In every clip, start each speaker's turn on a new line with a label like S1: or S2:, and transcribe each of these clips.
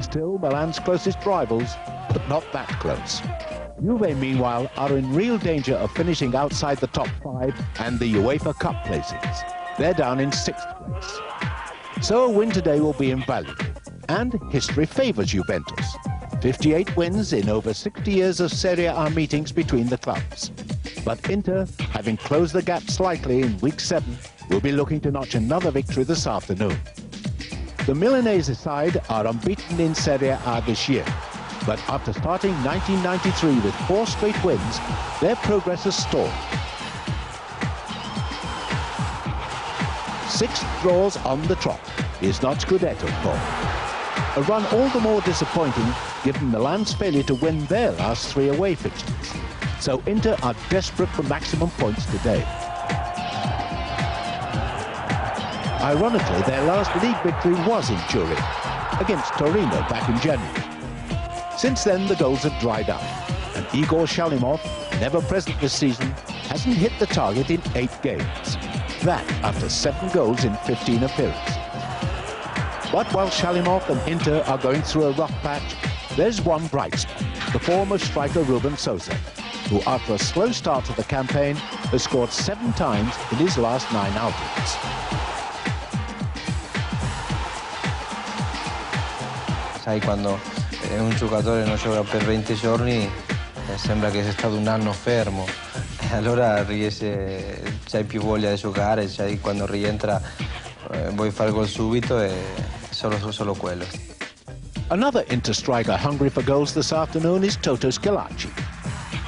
S1: Still Milan's closest rivals, but not that close. Juve, meanwhile, are in real danger of finishing outside the top 5 and the UEFA Cup placings. They're down in 6th place. So a win today will be invaluable. And history favours Juventus. 58 wins in over 60 years of Serie A meetings between the clubs. But Inter, having closed the gap slightly in week 7, will be looking to notch another victory this afternoon. The Milanese side are unbeaten in Serie A this year, but after starting 1993 with 4 straight wins, their progress has stalled. 6 draws on the trot is not Scudetto form. A run all the more disappointing given Milan's failure to win their last 3 away fixtures. So Inter are desperate for maximum points today. Ironically, their last league victory was in Turin, against Torino back in January. Since then, the goals have dried up, and Igor Shalimov, never present this season, hasn't hit the target in 8 games. That after 7 goals in 15 appearances. But while Shalimov and Inter are going through a rough patch, there's one bright spot, the former striker Ruben Sosa, who after a slow start to the campaign has scored 7 times in his last 9 outings.
S2: Sai, quando un giocatore non gioca per 20 giorni sembra che sia stato un anno fermo, e allora c'hai più voglia di giocare, quando rientra vuoi fare gol subito e solo quello.
S1: Another Inter striker hungry for goals this afternoon is Toto Schillaci.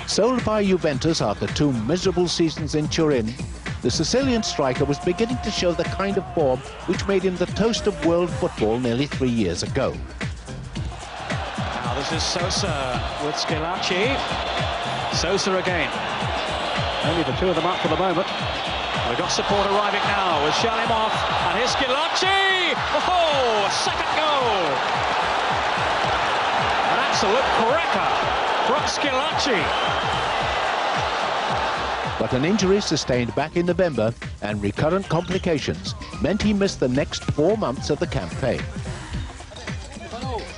S1: Sold by Juventus after 2 miserable seasons in Turin, the Sicilian striker was beginning to show the kind of form which made him the toast of world football nearly 3 years ago.
S3: Now this is Sosa with Schillaci. Sosa again. Only the 2 of them up for the moment. We've got support arriving now with Shalimov, and here's Schillaci! Oh, a second goal! An absolute cracker from Schillaci.
S1: But an injury sustained back in November and recurrent complications meant he missed the next 4 months of the campaign.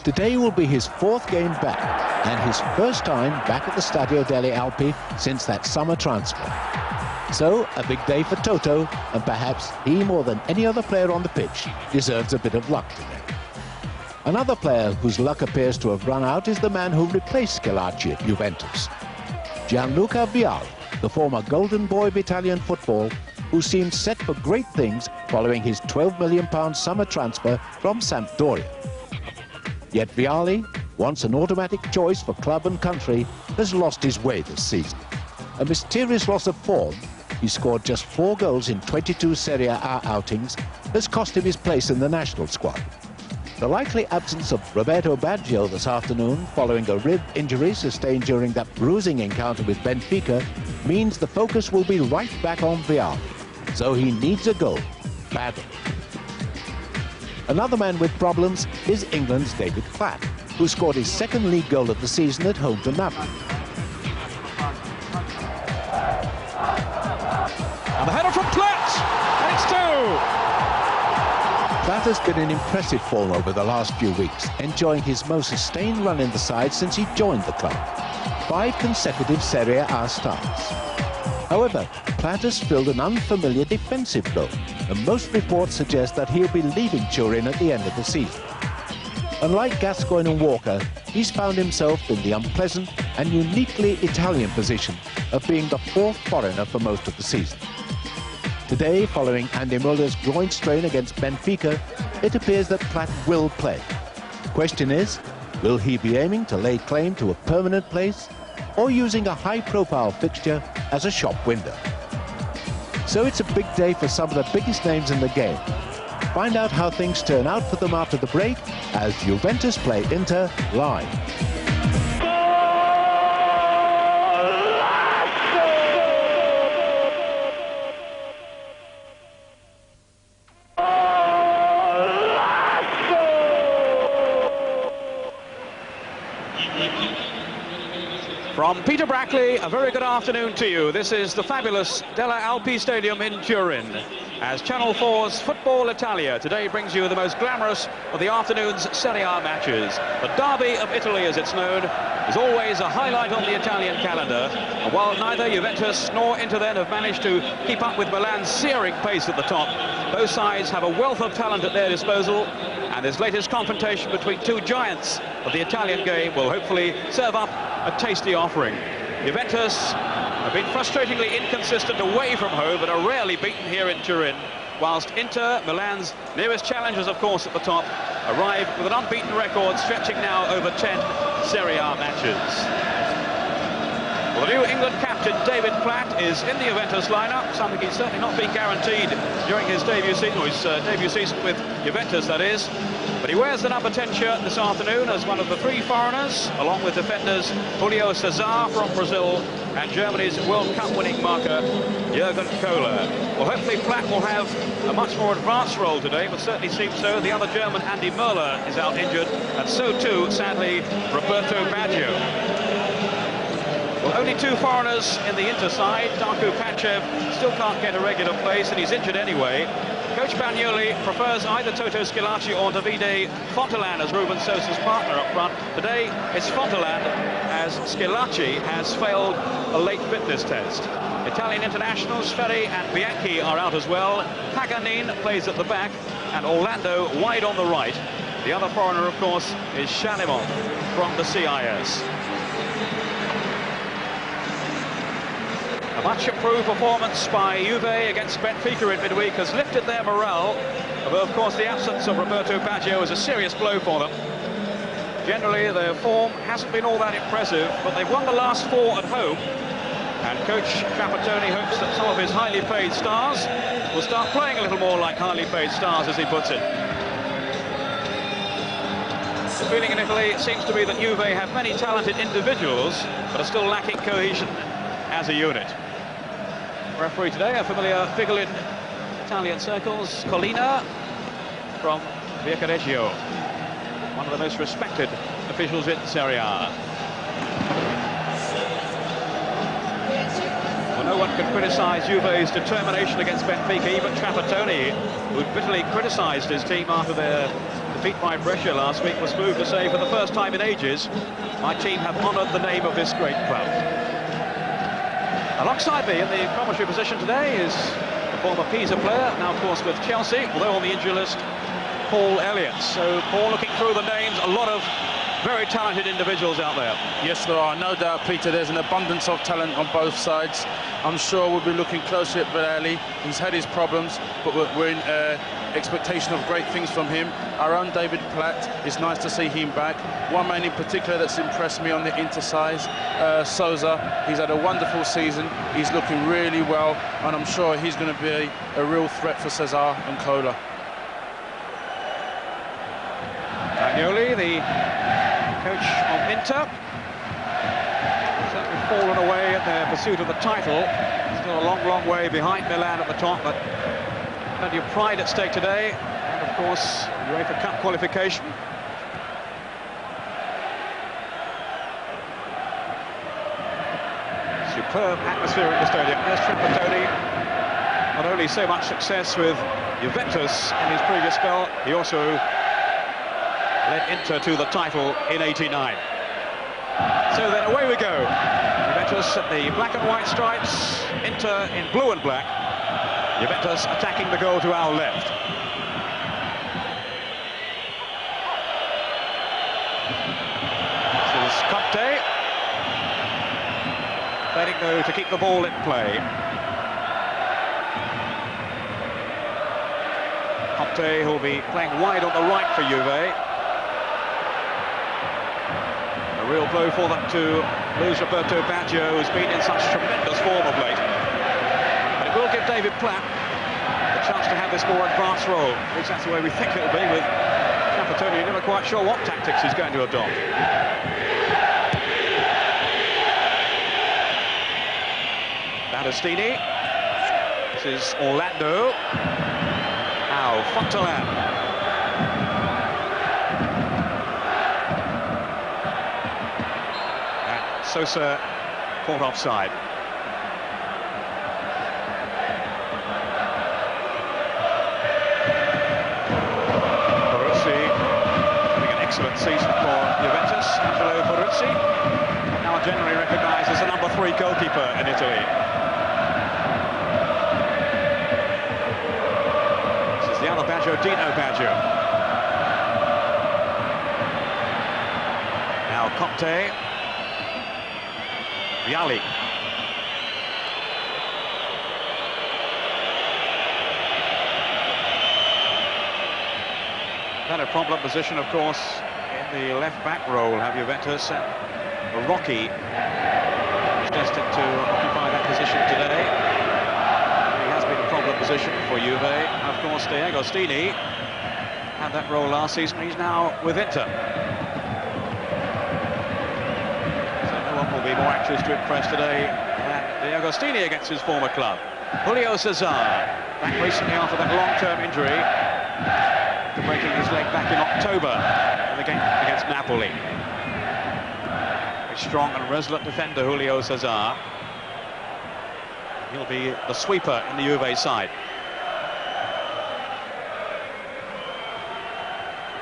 S1: Today will be his 4th game back and his first time back at the Stadio delle Alpi since that summer transfer. So, a big day for Toto, and perhaps he, more than any other player on the pitch, deserves a bit of luck today. Another player whose luck appears to have run out is the man who replaced Schillaci at Juventus. Gianluca Vialli, the former golden boy of Italian football, who seemed set for great things following his £12 million summer transfer from Sampdoria. Yet Vialli, once an automatic choice for club and country, has lost his way this season. A mysterious loss of form, he scored just 4 goals in 22 Serie A outings, has cost him his place in the national squad. The likely absence of Roberto Baggio this afternoon following a rib injury sustained during that bruising encounter with Benfica means the focus will be right back on Vialli, so he needs a goal, badly. Another man with problems is England's David Platt, who scored his 2nd league goal of the season at home to Napoli.
S3: And the header from Platt, and it's 2!
S1: Platt has been in impressive form over the last few weeks, enjoying his most sustained run in the side since he joined the club. 5 consecutive Serie A starts. However, Platt has filled an unfamiliar defensive role, and most reports suggest that he'll be leaving Turin at the end of the season. Unlike Gascoigne and Walker, he's found himself in the unpleasant and uniquely Italian position of being the 4th foreigner for most of the season. Today, following Andy Muller's groin strain against Benfica, it appears that Platt will play. The question is, will he be aiming to lay claim to a permanent place or using a high-profile fixture as a shop window? So it's a big day for some of the biggest names in the game. Find out how things turn out for them after the break as Juventus play Inter live.
S3: From Peter Brackley, a very good afternoon to you. This is the fabulous Delle Alpi Stadium in Turin. as Channel 4's Football Italia today brings you the most glamorous of the afternoon's Serie A matches. The Derby of Italy, as it's known, is always a highlight on the Italian calendar. And while neither Juventus nor Inter then have managed to keep up with Milan's searing pace at the top, both sides have a wealth of talent at their disposal, and this latest confrontation between two giants of the Italian game will hopefully serve up a tasty offering. Juventus have been frustratingly inconsistent away from home, but are rarely beaten here in Turin, whilst Inter, Milan's nearest challengers, of course, at the top, arrive with an unbeaten record stretching now over 10 Serie A matches. Well, the new England captain, David Platt, is in the Juventus lineup, something he's certainly not been guaranteed during his debut season, or his debut season with Juventus, that is. But he wears the number 10 shirt this afternoon as one of the three foreigners, along with defenders Julio Cesar from Brazil and Germany's World Cup winning marker, Jurgen Kohler. Well, hopefully Platt will have a much more advanced role today, but certainly seems so. The other German, Andy Möller, is out injured, and so too, sadly, Roberto Baggio. Well, only two foreigners in the Inter side. Darko Pachev still can't get a regular place, and he's injured anyway. Coach Bagnoli prefers either Toto Schillaci or Davide Fontelan as Ruben Sosa's partner up front. Today it's Fontelan, as Schillaci has failed a late fitness test. Italian internationals Serie and Vialli are out as well. Paganin plays at the back, and Orlando wide on the right. The other foreigner, of course, is Chalimon from the CIS. A much improved performance by Juve against Benfica in midweek has lifted their morale, although of course the absence of Roberto Baggio is a serious blow for them. Generally their form hasn't been all that impressive, but they've won the last four at home, and coach Trapattoni hopes that some of his highly paid stars will start playing a little more like highly paid stars, as he puts it. The feeling in Italy seems to be that Juve have many talented individuals, but are still lacking cohesion as a unit. Referee today, a familiar figure in Italian circles, Collina from Viareggio, one of the most respected officials in Serie A. Well, no one can criticise Juve's determination against Benfica. Even Trapattoni, who bitterly criticised his team after their defeat by Brescia last week, was moved to say, for the first time in ages, my team have honoured the name of this great club. Alongside me in the commentary position today is the former Pisa player, now of course with Chelsea, although on the injury list, Paul Elliott. So Paul, looking through the names, a lot of very talented individuals out there.
S4: Yes, there are, no doubt, Peter. There's an abundance of talent on both sides. I'm sure we'll be looking closely at Vialli. He's had his problems, but we're in expectation of great things from him. Our own David Platt, it's nice to see him back. One man in particular that's impressed me on the Inter side, Sosa. He's had a wonderful season. He's looking really well, and I'm sure he's going to be a real threat for Cesar and Kohler.
S3: Bagnoli, the coach of Inter, certainly fallen away at their pursuit of the title. Still a long, long way behind Milan at the top, but plenty of pride at stake today, and of course UEFA Cup qualification. Superb atmosphere in the stadium. Yes, Trapattoni, not only so much success with Juventus in his previous spell, he also led Inter to the title in '89. So then away we go. Juventus at the black and white stripes, Inter in blue and black. Juventus attacking the goal to our left. This is Conte. Letting go to keep the ball in play. Conte, who'll be playing wide on the right for Juve. A real blow for them to lose Roberto Baggio, who's been in such tremendous form of late. But it will give David Platt the chance to have this more advanced role. At least that's the way we think it'll be, with Trapattoni. You're never quite sure what tactics he's going to adopt. Battistini. This is Orlando. Now Fontelan. Sosa caught offside. excellent season for Juventus. Angelo Peruzzi, now generally recognised as the #3 goalkeeper in Italy. This is the other Baggio, Dino Baggio. Now Conte, Vialli. Had a problem position, of course, in the left-back role, have Juventus. Rocky is destined to occupy that position today. He has been a problem position for Juve. Of course, Diego Stini had that role last season. He's now with Inter. So no one will be more anxious to impress today than Diego Stini against his former club. Julio Cesar, back recently after that long-term injury, breaking his leg back in October in the game against Napoli. A strong and resolute defender, Julio Cesar. He'll be the sweeper in the Juve side.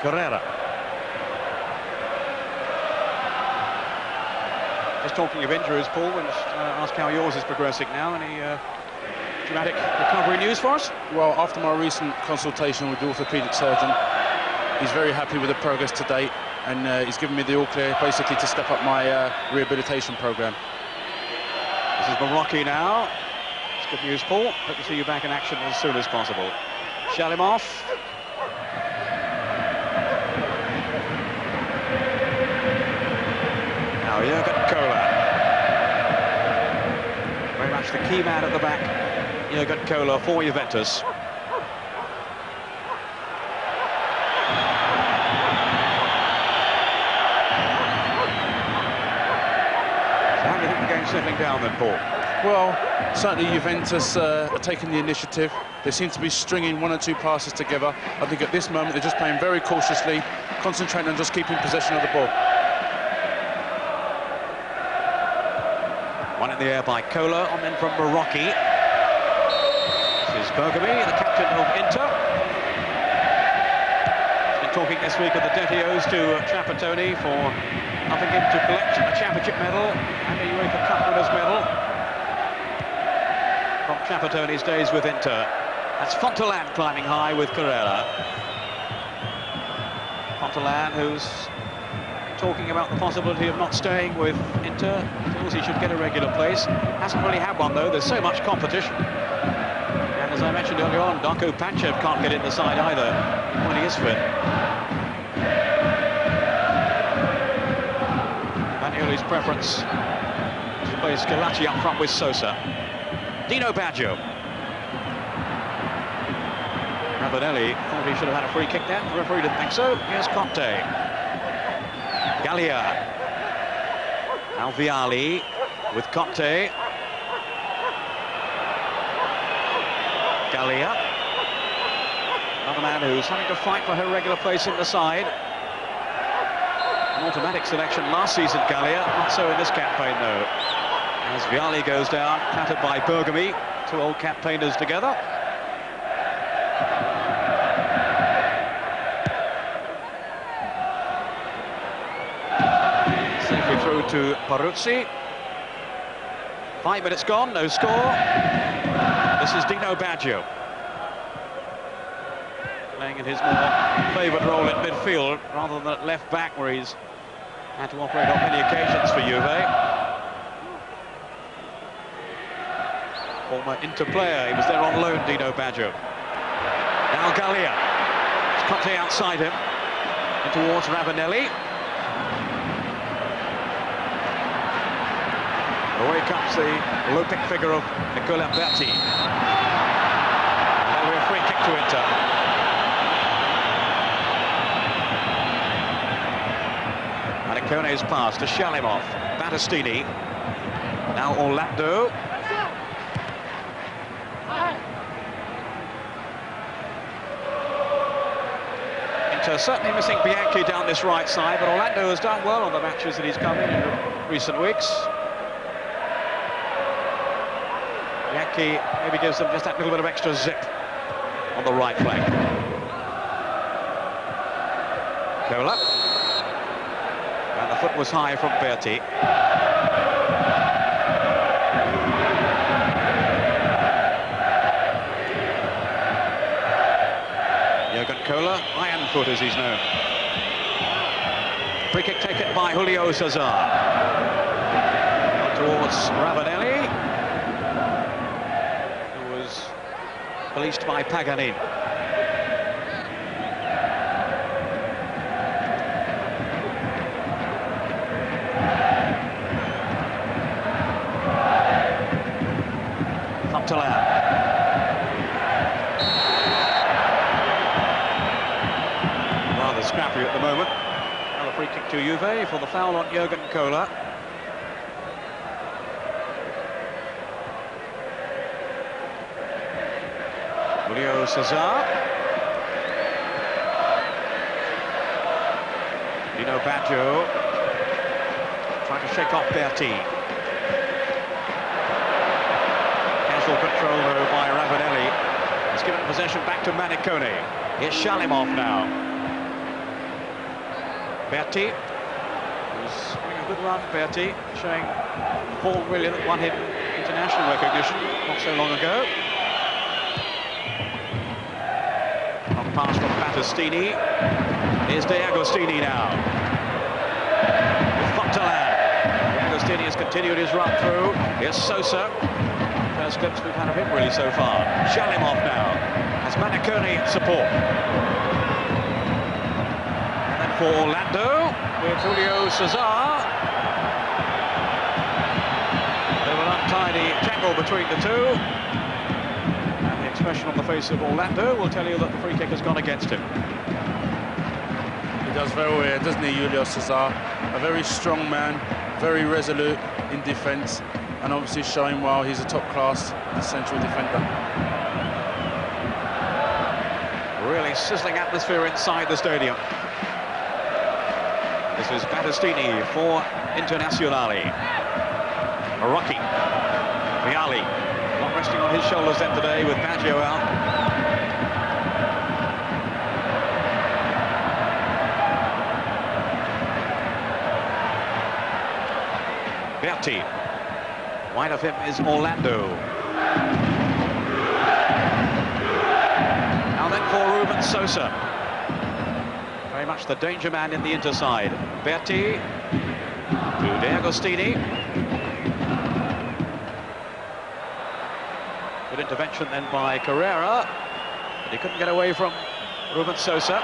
S3: Carrera. Just talking of injuries, Paul, we'll just ask how yours is progressing now. Any dramatic recovery news for us?
S4: Well, after my recent consultation with the orthopaedic surgeon, he's very happy with the progress to date, and he's given me the all clear basically to step up my rehabilitation program.
S3: This is Barocchi now. It's good news, Paul. Hope to see you back in action as soon as possible. Shalimov. Now Jurgen Kohler. Very much the key man at the back. Jurgen Kohler for Juventus. So how do you think the game's settling down then, Paul?
S4: Well, certainly Juventus are taking the initiative. They seem to be stringing 1 or 2 passes together. I think at this moment they're just playing very cautiously, concentrating on just keeping possession of the ball.
S3: One in the air by Kohler, on then from Barocchi. This is Bergomi, the captain of Inter. He's been talking this week of the Dettios to Trapattoni for helping him to collect a championship medal and a UEFA Cup winners medal from Trapattoni's days with Inter. That's Fontelan climbing high with Carrera. Fontelan, who's talking about the possibility of not staying with Inter. Feels he should get a regular place. Hasn't really had one, though. There's so much competition. And as I mentioned earlier on, Darko Panchev can't get in the side either when he is fit. Manioli's preference to play Schillaci up front with Sosa. Dino Baggio. Ravanelli thought he should have had a free kick there. The referee didn't think so. Here's Conte. Gallia. Now Vialli with Conte. Gallia. Another man who's having to fight for her regular place in the side. An automatic selection last season, Gallia. Not so in this campaign, though. As Vialli goes down, clattered by Bergomi. 2 old campaigners together. Safely through to Peruzzi. 5 minutes gone, no score. This is Dino Baggio. Playing in his more favoured role at midfield, rather than at left back, where he's had to operate on many occasions for Juve. Former Inter player, he was there on loan, Dino Baggio. Now Gallia. It's Conte outside him. And towards Ravanelli. Away comes the Olympic figure of Nicola Berti. That'll be a free kick to Inter. Manicone's pass to Shalimov. Battistini. Now Orlando. Inter certainly missing Bianchi down this right side, but Orlando has done well on the matches that he's come in recent weeks. Bianchi maybe gives them just that little bit of extra zip on the right flank. Kohler. And the foot was high from Berti. Jurgen Kohler, iron foot as he's known. Free kick taken by Julio Cesar. Towards Ravanelli, who was policed by Paganini. Rather scrappy at the moment. Another free kick to Juve for the foul on Jurgen Kohler. Julio Cesar. Dino Baggio trying to shake off Berti. Control though by Ravanelli. He's given possession back to Manicone. Here's Shalimov now. Berti, who's having a good run. Berti showing Paul William that won him international recognition not so long ago. Long pass from Battistini. Here's De Agostini now. Fontaine. De Agostini has continued his run through. Here's Sosa. First glimpse we've had of him really so far. Shalimov now has Manicone support. And then for Orlando with Julio Cesar. They will untidy tangle between the two. And the expression on the face of Orlando will tell you that the free kick has gone against him.
S4: He does very well, doesn't he, Julio Cesar? A very strong man, very resolute in defence. And obviously showing well he's a top-class central defender.
S3: Really sizzling atmosphere inside the stadium. This is Battistini for Internazionale. Rocky. Vialli not resting on his shoulders then today with Baggio out. Berti. Wide of him is Orlando. Now then for Ruben Sosa. Very much the danger man in the interside. Berti to De Agostini. Good intervention then by Carrera. But he couldn't get away from Ruben Sosa.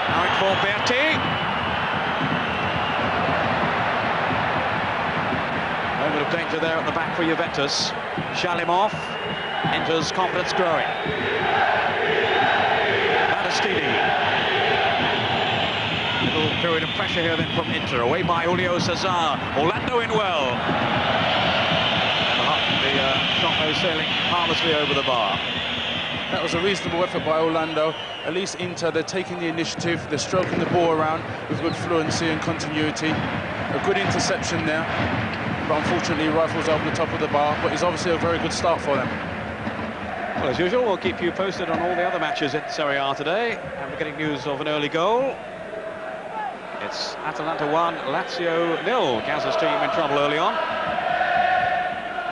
S3: Now in for Berti. Moment of danger there at the back for Juventus. Shalimov enters, confidence growing. Battistini. Little period of pressure here then from Inter. Away by Julio Cesar. Orlando in well. And the shot goes sailing harmlessly over the bar.
S4: That was a reasonable effort by Orlando. At least Inter, they're taking the initiative. They're stroking the ball around with good fluency and continuity. A good interception there. But unfortunately rifles over the top of the bar, but it's obviously a very good start for them.
S3: Well, as usual, we'll keep you posted on all the other matches in Serie A today, and we're getting news of an early goal. It's Atalanta 1, Lazio 0. Gazza's team in trouble early on.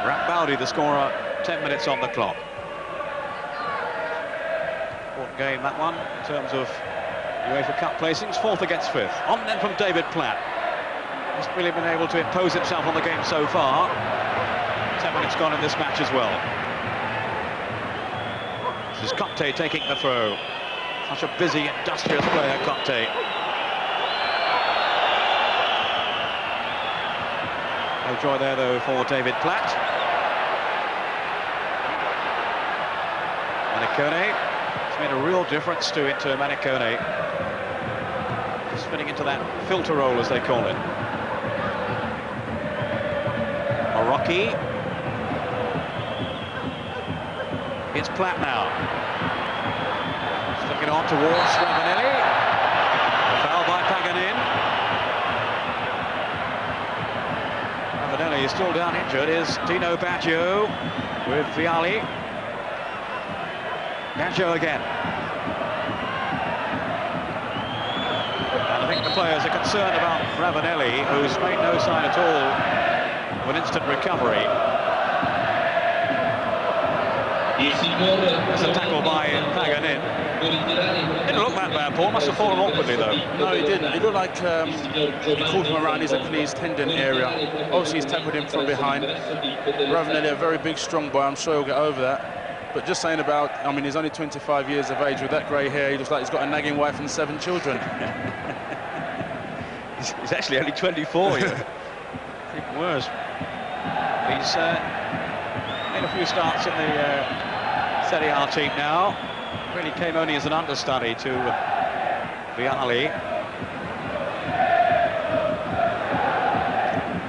S3: Rapbaldi, the scorer, 10 minutes on the clock. Important game, that one, in terms of UEFA Cup placings, 4th against 5th. On then from David Platt. Hasn't really been able to impose himself on the game so far. 10 minutes gone in this match as well. This is Conte taking the throw. Such a busy, industrious player, Conte. No joy there, though, for David Platt. Manicone. It's made a real difference to Inter. Manicone. Just fitting into that filter role, as they call it. Rocky. It's Platt now. Sticking on towards Ravanelli. Foul by Paganini. Ravanelli is still down injured. Is Dino Baggio with Vialli. Baggio again. players are concerned about Ravanelli, who's made no sign at all of an instant recovery. There's a tackle by Paganin. Didn't look that bad, Paul. Must have fallen awkwardly, though.
S4: No, he didn't. He looked like he caught him around his Achilles tendon area. Obviously, he's tackled him from behind. Ravanelli, a very big, strong boy. I'm sure he'll get over that. But just saying about, I mean, he's only 25 years of age. With that grey hair, he looks like he's got a nagging wife and 7 children.
S3: He's actually only 24, yeah. Even worse. He's made a few starts in the Serie A team now. Really came only as an understudy to Vialli.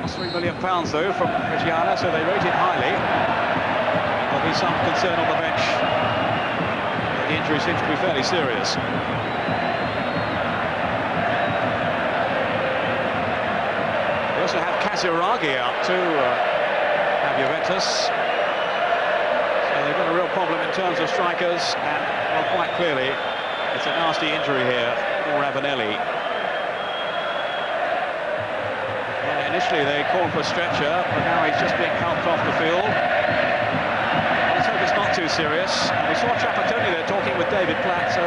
S3: Cost £3 million though from Reggiana, so they rate it highly. There'll be some concern on the bench. The injury seems to be fairly serious. They also have Casiraghi out too, have Juventus. They've got a real problem in terms of strikers, and well, quite clearly it's a nasty injury here for Ravanelli. Initially they called for a stretcher, but now he's just being helped off the field. Let's hope it's not too serious. And we saw Trapattoni there talking with David Platt, so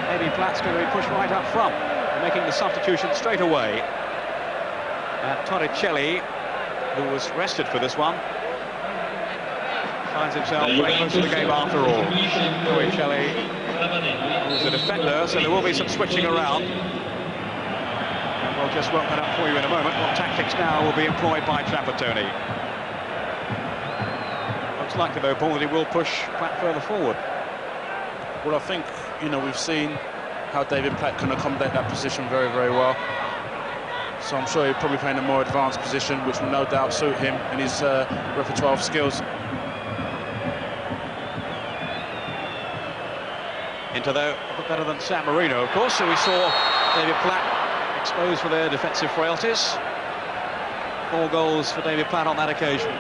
S3: maybe Platt's going to be pushed right up front, making the substitution straight away. Torricelli, who was rested for this one, finds himself very close to the game after all. Torricelli is a defender, so there will be some switching around. And we'll just work that up for you in a moment. What tactics now will be employed by Trapattoni? Looks likely, though, Paul, that he will push Platt further forward.
S4: Well, I think, you know, we've seen how David Platt can accommodate that position very, very well. So I'm sure he'll probably play in a more advanced position, which will no doubt suit him and his repertoire of skills.
S3: Into though, a bit better than San Marino, of course, so we saw David Platt exposed for their defensive frailties. 4 goals for David Platt on that occasion.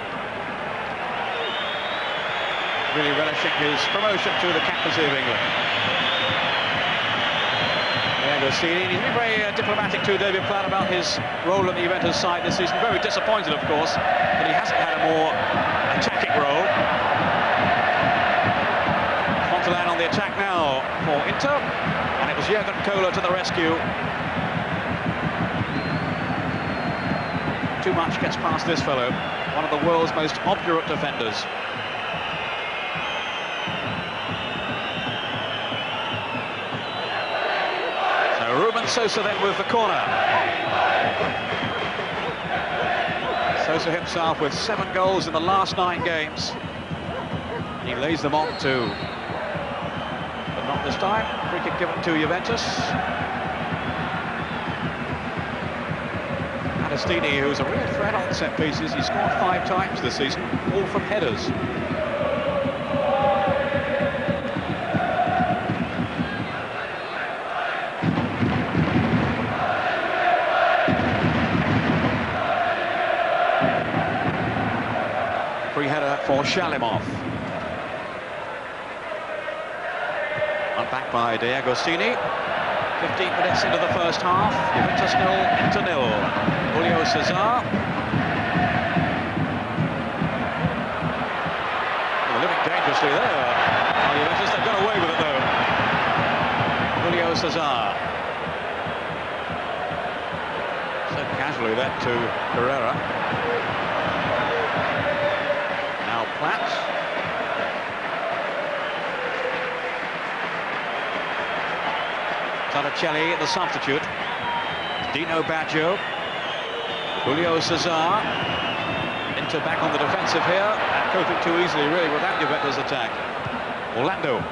S3: Really relishing his promotion to the captaincy of England. Bergomi, he's been very diplomatic to David Platt about his role in the Juventus side this season. Very disappointed, of course, that he hasn't had a more attacking role. On the attack now for Inter, and it was Jurgen Kohler to the rescue. Too much gets past this fellow, one of the world's most obdurate defenders. So Ruben Sosa then with the corner. Sosa himself with 7 goals in the last 9 games. He lays them on too. Not this time. Free kick given to Juventus. Agostini, who's a real threat on set pieces, he scored 5 times this season, all from headers. Free header for Shalimov. Back by Agostini. 15 minutes into the first half. Juventus 0, Inter 0. Julio Cesar. They're living dangerously there. Juventus, they've got away with it though. Julio Cesar. So casually that to Herrera. Now Platt. Torricelli, the substitute. Dino Baggio. Julio Cesar. Inter back on the defensive here. And coping too easily, really, with that Juventus attack. Orlando.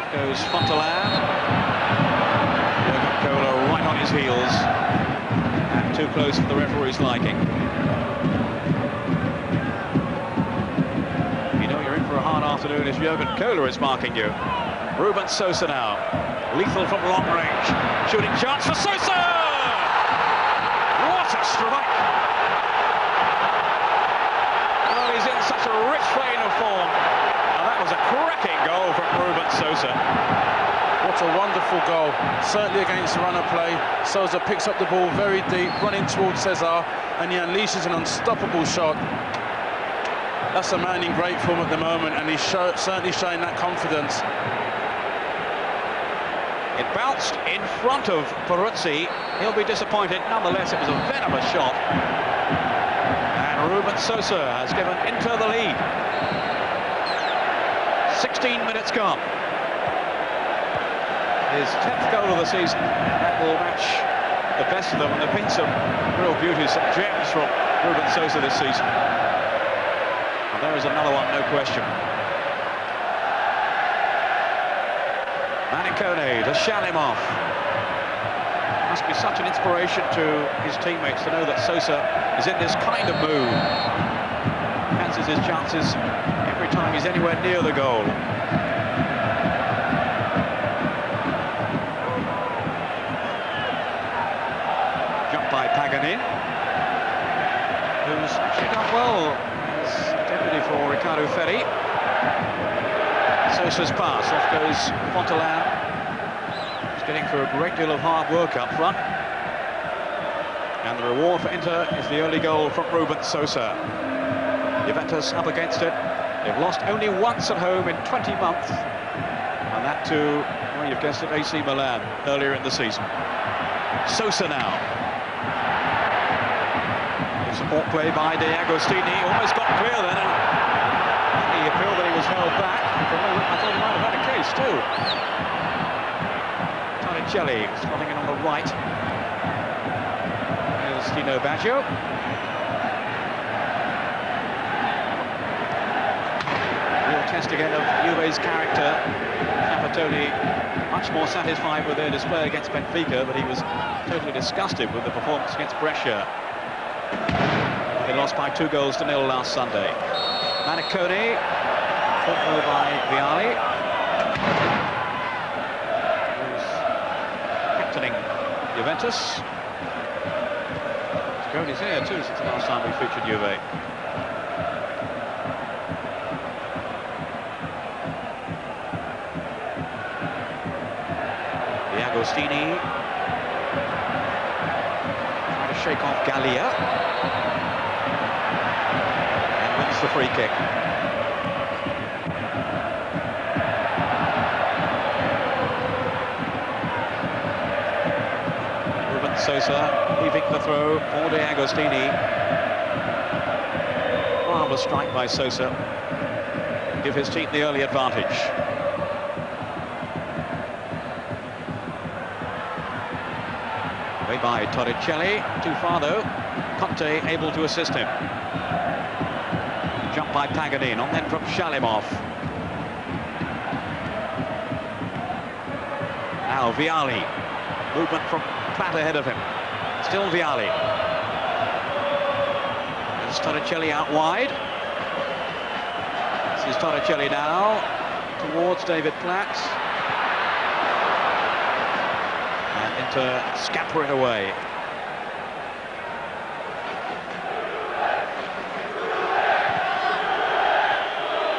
S3: Goes Fontalan. Jurgen Kohler right on his heels. And too close for the referee's liking. You know you're in for a hard afternoon if Jurgen Kohler is marking you. Ruben Sosa now. Lethal from long range. Shooting chance for Sosa! What a strike! Well, he's in such a rich vein of form. And that was a cracking goal from Ruben Sosa. What
S4: What a wonderful goal, certainly against runner play. Sosa picks up the ball very deep, running towards Cesar, and he unleashes an unstoppable shot. That's a man in great form at the moment, and he's certainly showing that confidence.
S3: It bounced in front of Peruzzi. He'll be disappointed. Nonetheless, it was a venomous shot. And Ruben Sosa has given Inter the lead. 16 minutes gone. His 10th goal of the season. That will match the best of them, and there have been some real beauties, some gems from Ruben Sosa this season. And there is another one, no question. Manicone to Shalimov. Must be such an inspiration to his teammates to know that Sosa is in this kind of mood. Fancies his chances every time he's anywhere near the goal. Jump by Paganin, who's actually done well as deputy for Riccardo Ferri. Sosa's pass, off goes Fontelan. He's getting through a great deal of hard work up front. And the reward for Inter is the early goal from Ruben Sosa. Juventus up against it. They've lost only once at home in 20 months. And that to, well, you've guessed it, AC Milan earlier in the season. Sosa now. Support play by De Agostini. Almost got clear then. And he appealed that he was held back. For a moment, I thought he might have had a case too. Torricelli slotting in on the right. Here's Dino Baggio. Real test again of Juve's character. Trapattoni much more satisfied with their display against Benfica, but he was totally disgusted with the performance against Brescia. They lost by 2-0 last Sunday. Manicone, fought by Vialli, who's captaining Juventus. Maniconi's here too since the last time we featured Juve. De Agostini trying to shake off Gallia. Wins the free kick. Ruben Sosa leaving the throw for De Agostini. Marvellous strike by Sosa. Give his team the early advantage. Away by Torricelli. Too far though. Conte able to assist him. Jump by Paganin, on then from Shalimov. Now Vialli. Movement from Platt ahead of him. Still Vialli. There's Torricelli out wide. This is Torricelli now towards David Platt. And Inter scamper it away.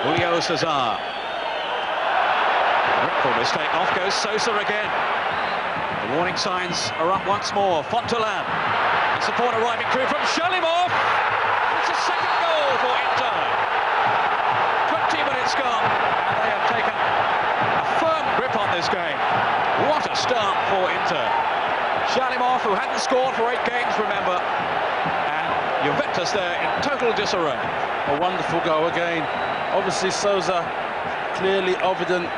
S3: Julio Cesar. Dreadful mistake. Off goes Sosa again. The warning signs are up once more. Fontelan. Support arriving through from Shalimov. It's a second goal for Inter. 20 minutes gone, and they have taken a firm grip on this game. What a start for Inter. Shalimov, who hadn't scored for 8 games, remember. And Juventus there in total disarray.
S4: A wonderful goal again. Obviously, Sosa clearly evident.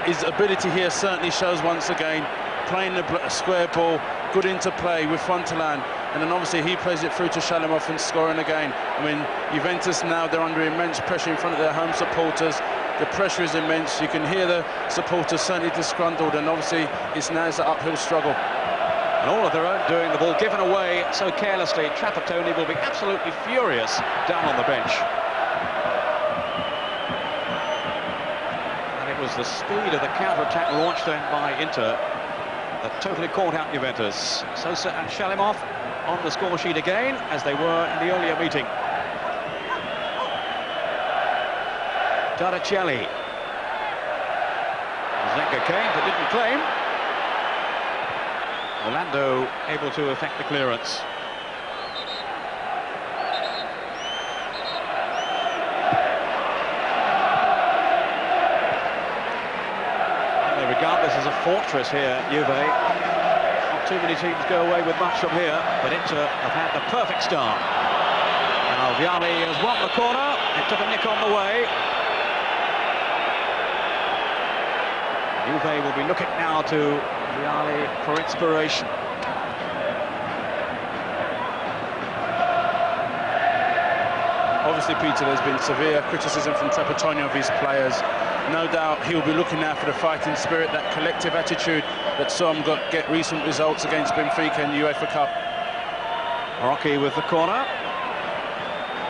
S4: His ability here certainly shows once again. Playing the square ball, good interplay with Fontelan, and then obviously he plays it through to Shalimov and scoring again. I mean, Juventus now, they're under immense pressure in front of their home supporters. The pressure is immense. You can hear the supporters certainly disgruntled, and obviously it's now an uphill struggle.
S3: And all of their own doing, the ball given away so carelessly. Trapattoni will be absolutely furious down on the bench. It was the speed of the counter-attack launched then by Inter that totally caught out Juventus. Sosa and Shalimov on the score sheet again, as they were in the earlier meeting. Torricelli. Zenga came but didn't claim. Orlando able to effect the clearance. They regard this as a fortress here, Juve. Not too many teams go away with much from here, but Inter have had the perfect start. Now Vialli has won the corner. It took a nick on the way. Juve will be looking now to Vialli for inspiration.
S4: Obviously, Peter, there's been severe criticism from Trapattoni of his players. No doubt he'll be looking now for the fighting spirit, that collective attitude that some get recent results against Benfica in the UEFA Cup.
S3: Rocky with the corner.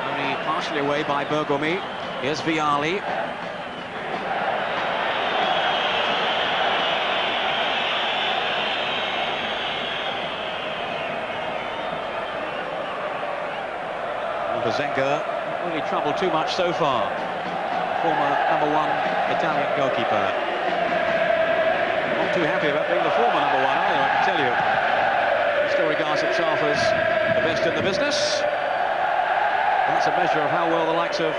S3: Only partially away by Bergomi. Here's Vialli. Zenga not really troubled too much so far. Former #1 Italian goalkeeper. Not too happy about being the former #1 either, I can tell you. He still regards himself as the best in the business. And that's a measure of how well the likes of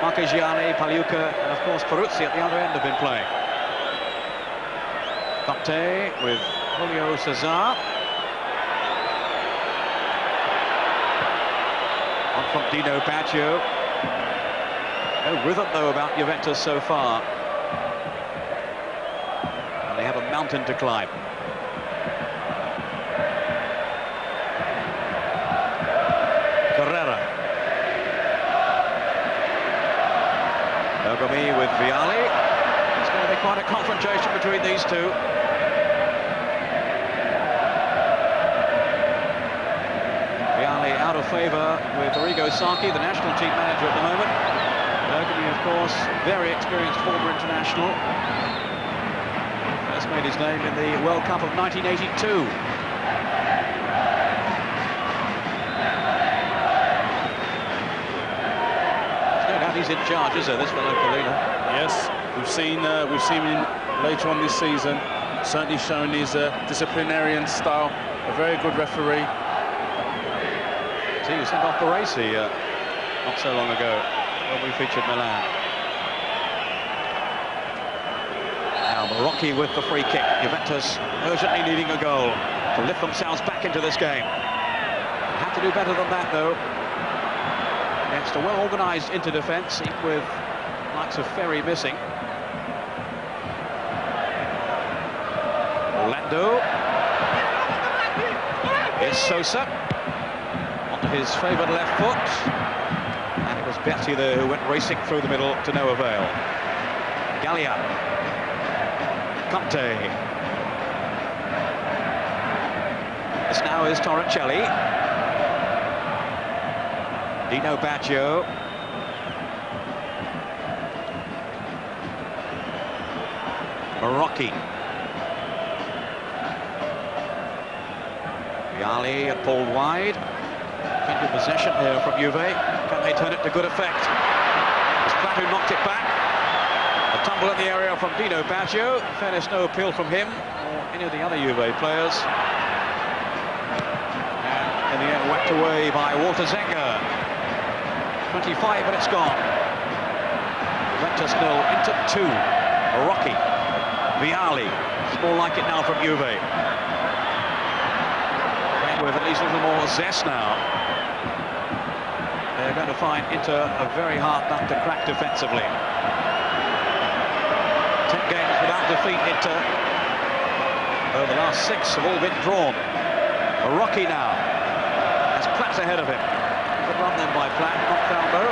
S3: Marchegiani, Pagliuca, and of course Peruzzi at the other end have been playing. Conte with Julio Cesar. From Dino Baggio. No rhythm though about Juventus so far. And they have a mountain to climb. Carrera. Bergomi with Vialli. It's going to be quite a confrontation between these two. Out of favour with Arrigo Sacchi, the national team manager at the moment. Bergomi, of course, very experienced former international. First made his name in the World Cup of 1982. There's no doubt he's in charge, is there, this fellow Colina?
S4: Yes, we've seen him later on this season, certainly showing his disciplinarian style, a very good referee.
S3: He was sent off Baresi not so long ago when we featured Milan. Now Marocchi with the free kick. Juventus urgently needing a goal to lift themselves back into this game. They have to do better than that though. Against a well-organised inter-defence, even with the likes of Ferry missing. Orlando. Here's Sosa. His favoured left foot, and it was Betti there who went racing through the middle to no avail. Gallia. Conte. This now is Torricelli. Dino Baggio. Marocchi. Vialli had pulled wide. Plenty of possession here from Juve. Can they turn it to good effect? It's Platt who knocked it back. A tumble in the area from Dino Baggio. In fairness, no appeal from him or any of the other Juve players. And in the end, whacked away by Walter Zenga. 25 minutes gone. Juventus 0, Inter 2. Marocchi. Vialli. It's more like it now from Juve. Playing with at least a little more zest now. They're going to find Inter a very hard nut to crack defensively. 10 games without defeat, Inter. Though the last 6 have all been drawn. Marocchi now has Platt ahead of him. Good run then by Platt, not found though.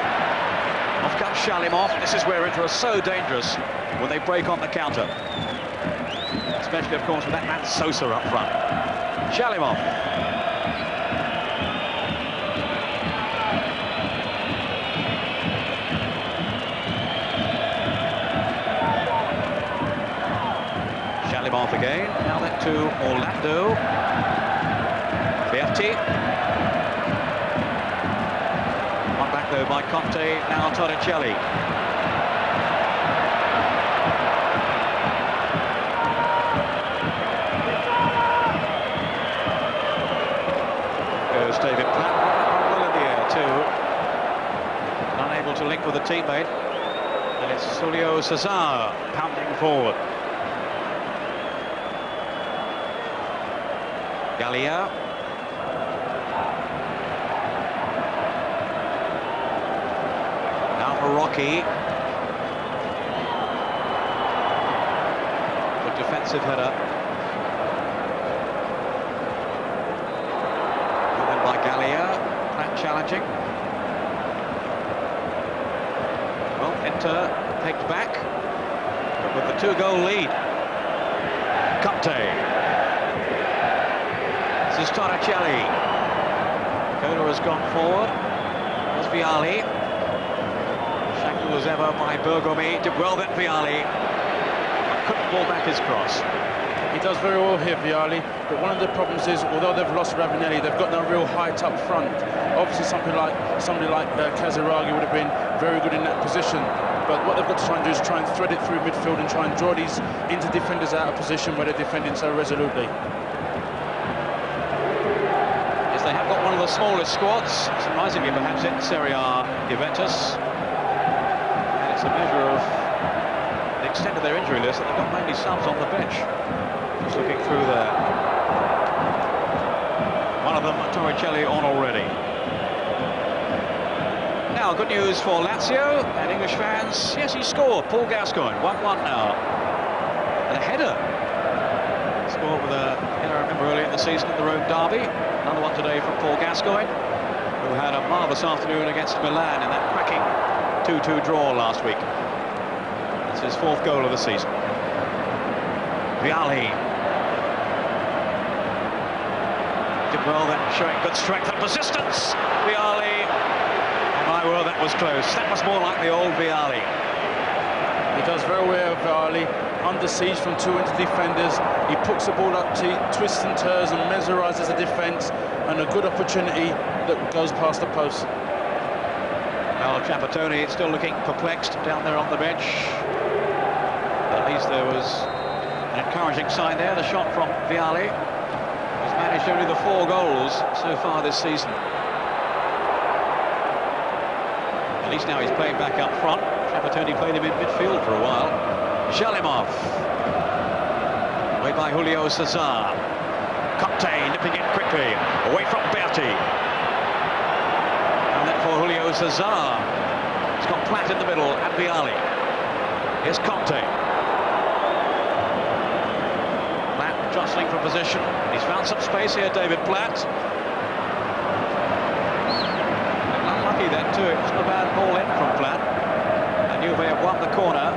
S3: Off comes Shalimov. This is where Inter are so dangerous when they break on the counter. Especially, of course, with that man Sosa up front. Shalimov. Shalimov again. Now that to Orlando. Berti. One back though by Conte. Now Torricelli. up with a teammate. And it's Julio Cesar pounding forward. Gallia. Now for Rocky. Good defensive header. And then by Gallia. Platt challenging. Well, Inter takes back. But with the 2-goal lead. Conte. This is Torricelli. Coda has gone forward. There's Vialli. Shackled as ever by Bergomi. Did well then, Vialli. Couldn't ball back his cross.
S4: He does very well here, Vialli, but one of the problems is, although they've lost Ravanelli, they've got no real height up front. Obviously, somebody like Casiraghi would have been very good in that position. But what they've got to try and do is try and thread it through midfield and try and draw these into defenders out of position where they're defending so resolutely.
S3: Yes, they have got one of the smallest squads, surprisingly perhaps in Serie A, Juventus. And it's a measure of the extent of their injury list that they've got mainly subs on the bench. Just looking through there. One of them, Torricelli, on already. Now, good news for Lazio and English fans. Yes, he scored. Paul Gascoigne, 1-1 now. And a header. Scored with a header, I remember, earlier in the season in the Rome derby. Another one today from Paul Gascoigne, who had a marvellous afternoon against Milan in that cracking 2-2 draw last week. It's his 4th goal of the season. Vialli. Did well then, showing good strength and persistence. Vialli. And my word, that was close. That was more like the old Vialli.
S4: He does very well, Vialli. Under siege from 2 into defenders. He puts the ball up, twists and turns and mesmerises the defence. And a good opportunity that goes past the post.
S3: Well, Trapattoni still looking perplexed down there on the bench. At least there was an encouraging sign there. The shot from Vialli. He's managed only the 4 goals so far this season. At least now he's playing back up front. Trapattoni played him in midfield for a while. Shalimov. Away by Julio Cesar. Conte nipping in quickly. Away from Berti. And then for Julio Cesar. He's got Platt in the middle and Vialli. Here's Conte. Platt jostling for position. He's found some space here, David Platt. Unlucky then too. It wasn't a bad ball in from Platt. And Juve have won the corner.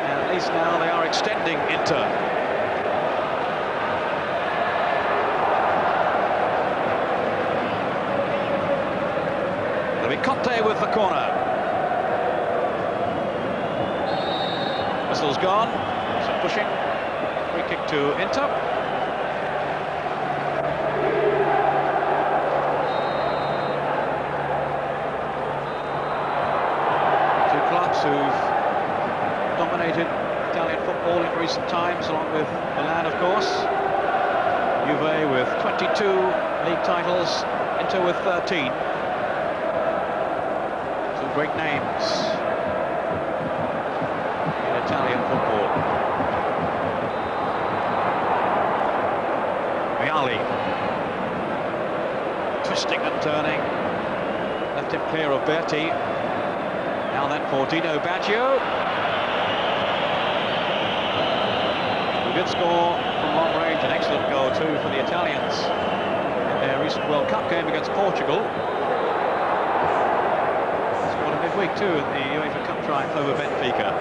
S3: And at least now they are extending Inter. It'll be Conte with the corner. Whistle's gone. Some pushing. Free kick to Inter. Two clubs who've dominated Italian football in recent times, along with Milan, of course. Juve with 22 league titles, Inter with 13. Some great names in Italian football. Vialli. Twisting and turning. Left him clear of Berti. Now then for Dino Baggio. A good score from long range, an excellent goal too for the Italians in their recent World Cup game against Portugal. Scored in midweek too in the UEFA Cup triumph over Benfica.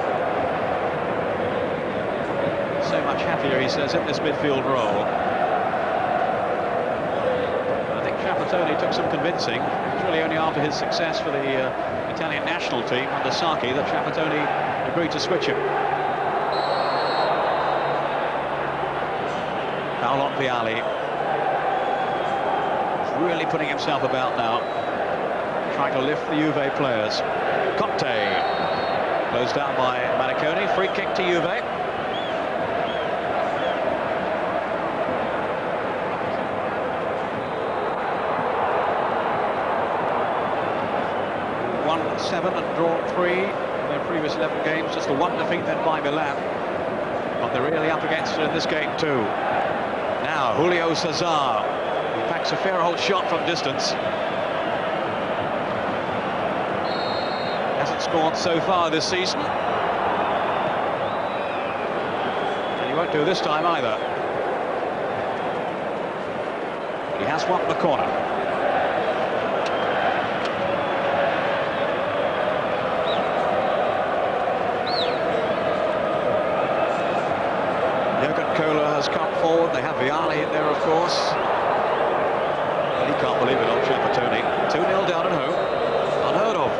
S3: So much happier, he says, in this midfield role. I think Trapattoni took some convincing. It was really only after his success for the Italian national team under Sacchi that Trapattoni agreed to switch him. Foul on Vialli. He's really putting himself about now, trying to lift the Juve players. Conte. Closed down by Maniconi. Free kick to Juve. 7 and drawn 3 in their previous 11 games. Just the one defeat then by Milan. But they're really up against it in this game too. Now, Julio Cesar. He packs a fair old shot from distance. Hasn't scored so far this season. And he won't do this time either. But he has won the corner. Has come forward. They have Vialli in there, of course. And he can't believe it on Trapattoni. 2-0 down at home. Unheard of.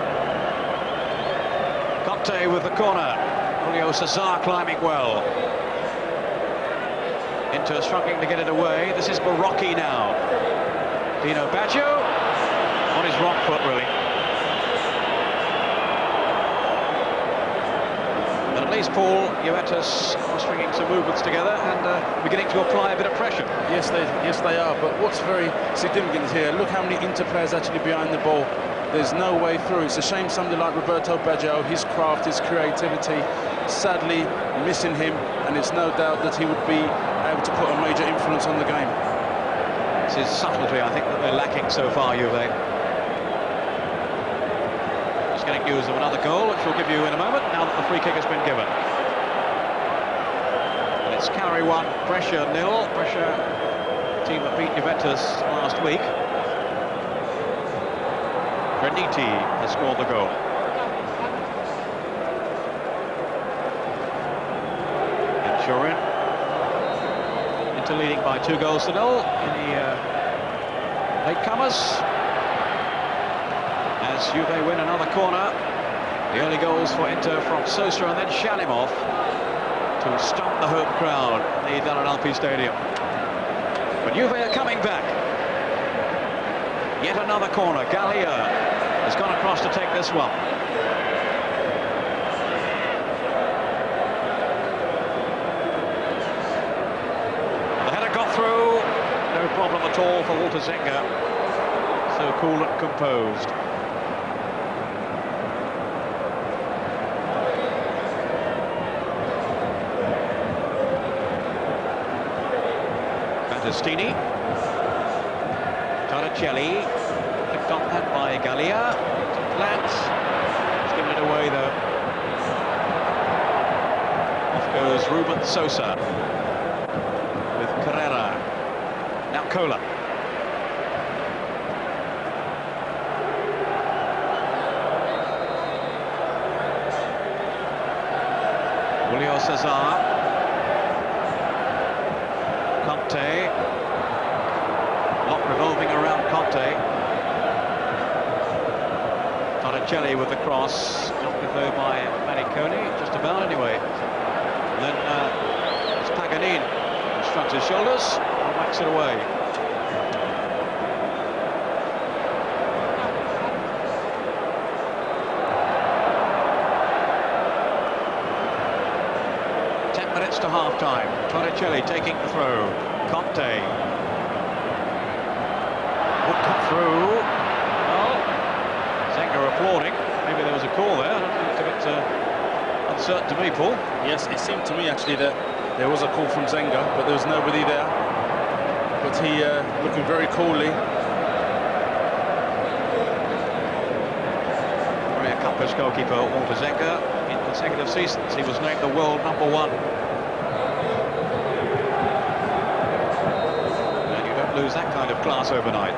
S3: Conte with the corner. Julio Cesar climbing well. Inter struggling to get it away. This is Barocchi now. Dino Baggio on his wrong foot, really. At least, Paul, Juventus are stringing some movements together and beginning to apply a bit of pressure.
S4: Yes, they are. But what's very significant here, look how many Inter players actually behind the ball. There's no way through. It's a shame somebody like Roberto Baggio, his craft, his creativity, sadly missing him, and it's no doubt that he would be able to put a major influence on the game.
S3: This is subtlety, I think, that they're lacking so far, Juve. Getting news of another goal, which we'll give you in a moment, now that the free kick has been given. And it's Cagliari 1, Brescia 0. Brescia, team that beat Juventus last week. Reniti has scored the goal. And Turin, Inter leading by 2-0 in the latecomers. As Juve win another corner. The early goals for Inter from Sosa and then Shalimov to stomp the home crowd in the Vialli Stadium. But Juve are coming back. Yet another corner. Gallia has gone across to take this one. The header got through. No problem at all for Walter Zenga. So cool and composed. Stini, Torricelli, picked up that by Gallia. Platt, he's given it away though. Off goes Ruben Sosa with Carrera. Now Cola. Julio Cesar. Conte. Lot revolving around Conte. Torricelli with the cross. Knocked it though by Maniconi, just about anyway. And then it's Paganini who shrugs his shoulders and whacks it away. To half-time. Torricelli taking the throw. Conte. Would cut through. Well, Zenga applauding. Maybe there was a call there. It's a bit uncertain to me, Paul.
S4: Yes, it seemed to me actually that there was a call from Zenga, but there was nobody there. But he looking very coolly.
S3: Very accomplished goalkeeper Walter Zenga. In consecutive seasons, he was named the world #1. Lose that kind of class overnight.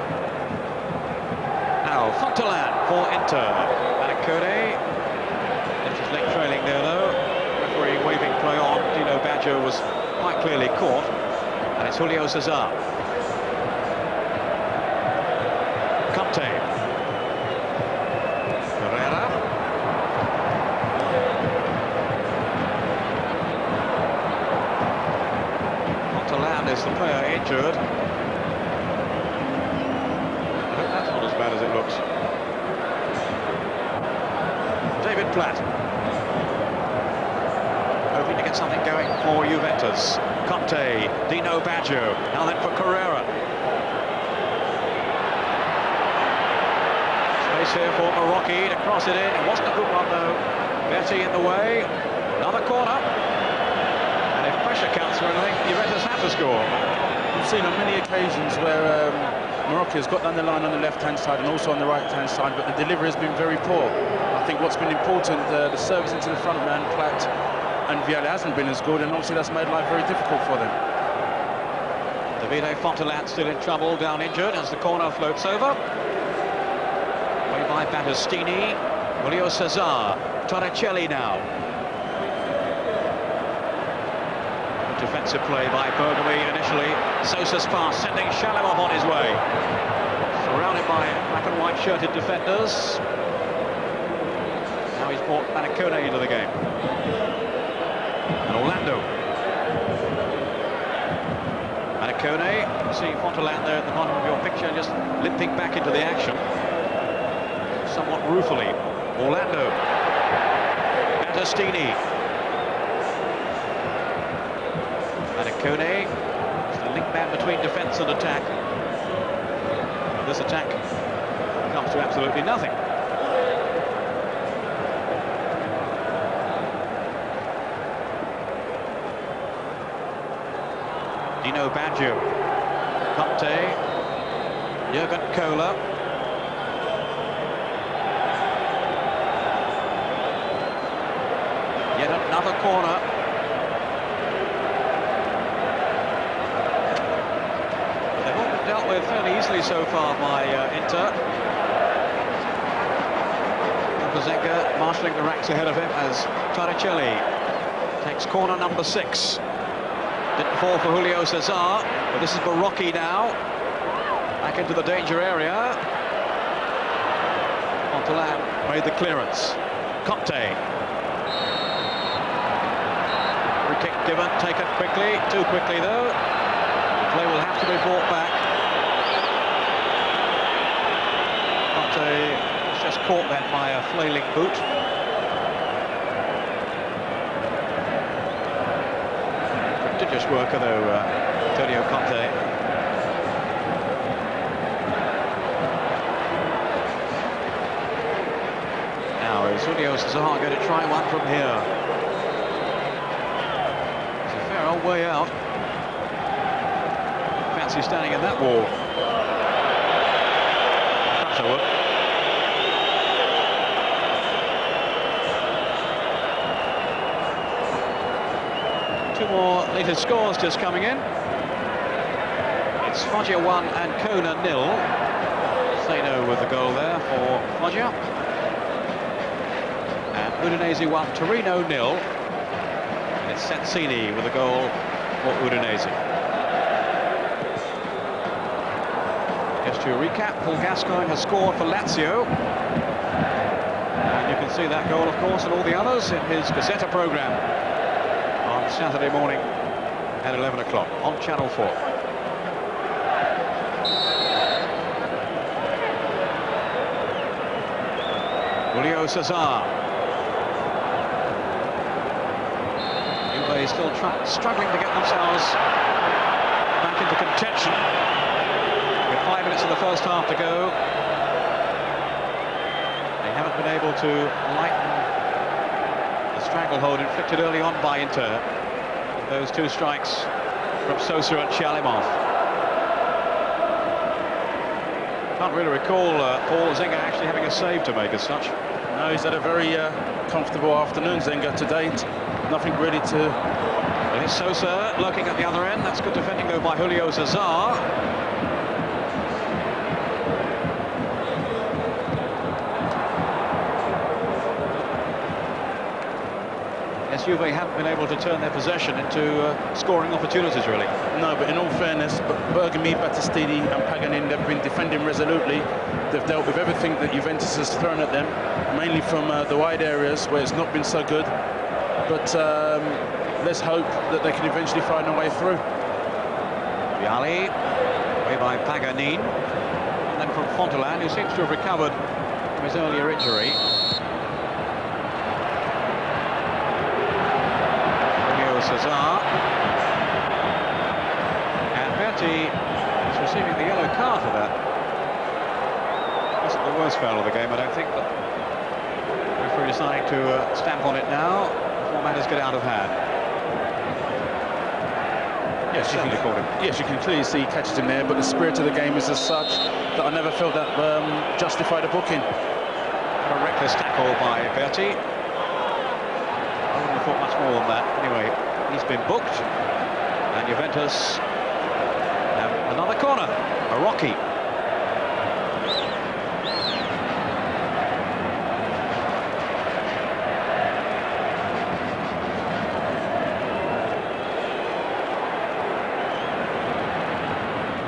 S3: Now Fontelan for Inter. Maniconi. Inter's late trailing there though. Referee waving play on. Dino Baggio was quite clearly caught. And it's Julio Cesar. Conte. Carrera. Fontelan is the player injured. As bad as it looks. David Platt hoping to get something going for Juventus. Conte, Dino Baggio, now then for Carrera. Space here for Marocchi to cross it in. It wasn't a good one though. Berti in the way. Another corner. And if pressure counts for anything, Juventus have to score.
S4: We've seen on many occasions where Morocco has got down the line on the left-hand side and also on the right-hand side, but the delivery has been very poor. I think what's been important, the service into the front man, Platt and Vialli, hasn't been as good, and obviously that's made life very difficult for them.
S3: Davide Fontelat still in trouble, down injured as the corner floats over. Way by Battistini. Julio Cesar. Torricelli now. Defensive play by Bergomi initially. Sosa's pass sending Shalimov on his way. Surrounded by black and white shirted defenders. Now he's brought Manacone into the game. And Orlando. Manacone, you see Fontelat there at the bottom of your picture, just limping back into the action. Somewhat ruefully. Orlando. Battistini. Manacone, the link man between defence and attack. And this attack comes to absolutely nothing. Dino Baggio, Conte, Jurgen Kohler. Yet another corner. Dealt with fairly easily so far by Inter. Zenga marshalling the racks ahead of him as Torricelli takes corner number 6. Didn't fall for Julio Cesar, but this is Marocchi now. Back into the danger area. Fontelat made the clearance. Conte. Free kick given, taken quickly, too quickly though. The play will have to be brought back. Was just caught then by a flailing boot. Prodigious worker though, Antonio Conte. Now is Julio Cesar going to try one from here? It's a fair old way out. Fancy standing in that wall. Perhaps I would. Two more latest scores just coming in. It's Foggia 1 and Kona 0. Sano with the goal there for Foggia. And Udinese 1, Torino 0. And it's Sensini with a goal for Udinese. Just to recap, Paul Gascoigne has scored for Lazio. And you can see that goal, of course, and all the others in his Gazzetta programme on Saturday morning at 11 o'clock on Channel 4. Julio Cesar. Juve still struggling to get themselves back into contention. With 5 minutes of the first half to go. They haven't been able to lighten the stranglehold inflicted early on by Inter. Those two strikes from Sosa and Shalimov. Can't really recall Paul Zenga actually having a save to make as such.
S4: No, he's had a very comfortable afternoon, Zenga, to date. Nothing really to...
S3: Well, here's Sosa lurking at the other end. That's good defending though by Julio Cesar. Yes, Juve haven't been able to turn their possession into scoring opportunities, really.
S4: No, but in all fairness, Bergomi, Battistini and Paganini, they've been defending resolutely. They've dealt with everything that Juventus has thrown at them, mainly from the wide areas where it's not been so good. But let's hope that they can eventually find a way through.
S3: Vialli, away by Paganini. And then from Fontelat, who seems to have recovered from his earlier injury. Cesar. And Berti is receiving the yellow card for that. Just the worst foul of the game, I don't think, but the referee deciding to stamp on it now before matters get out of hand.
S4: Yes, you can clearly see he catches him there, but the spirit of the game is as such that I never felt that justified a booking.
S3: A reckless tackle by Berti. I wouldn't have thought much more than that. Anyway, he's been booked, and Juventus have another corner. Rocky.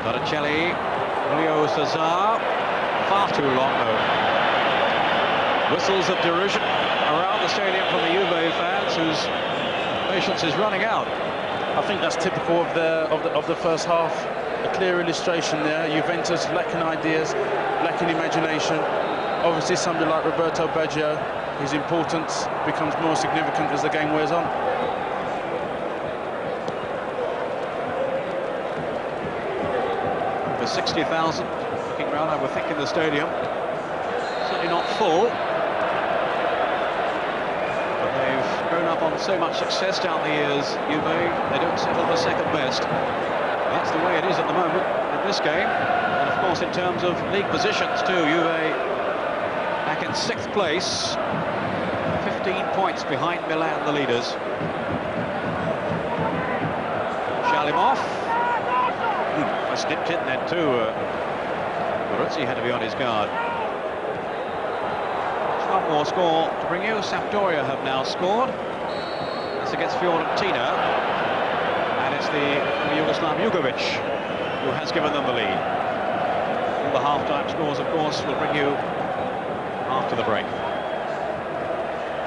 S3: Botticelli, Julio Cesar, far too long though. Whistles of derision around the stadium from the Juve fans, whose patience is running out.
S4: I think that's typical of the first half. A clear illustration there. Juventus lacking ideas, lacking imagination. Obviously, somebody like Roberto Baggio, his importance becomes more significant as the game wears on.
S3: Over 60,000 looking around, I would think, in the stadium. Certainly not full. But they've grown up on so much success down the years, Juve. They don't settle for second best. That's the way it is at the moment in this game. And of course, in terms of league positions too, Juve back in 6th place, 15 points behind Milan, the leaders. Shalimov. I snipped in then too. Baruzzi had to be on his guard. Just one more score to bring you. Sampdoria have now scored. That's against Fiorentina. And it's the Yugoslav Jugovic who has given them the lead. All the half-time scores, of course, will bring you after the break.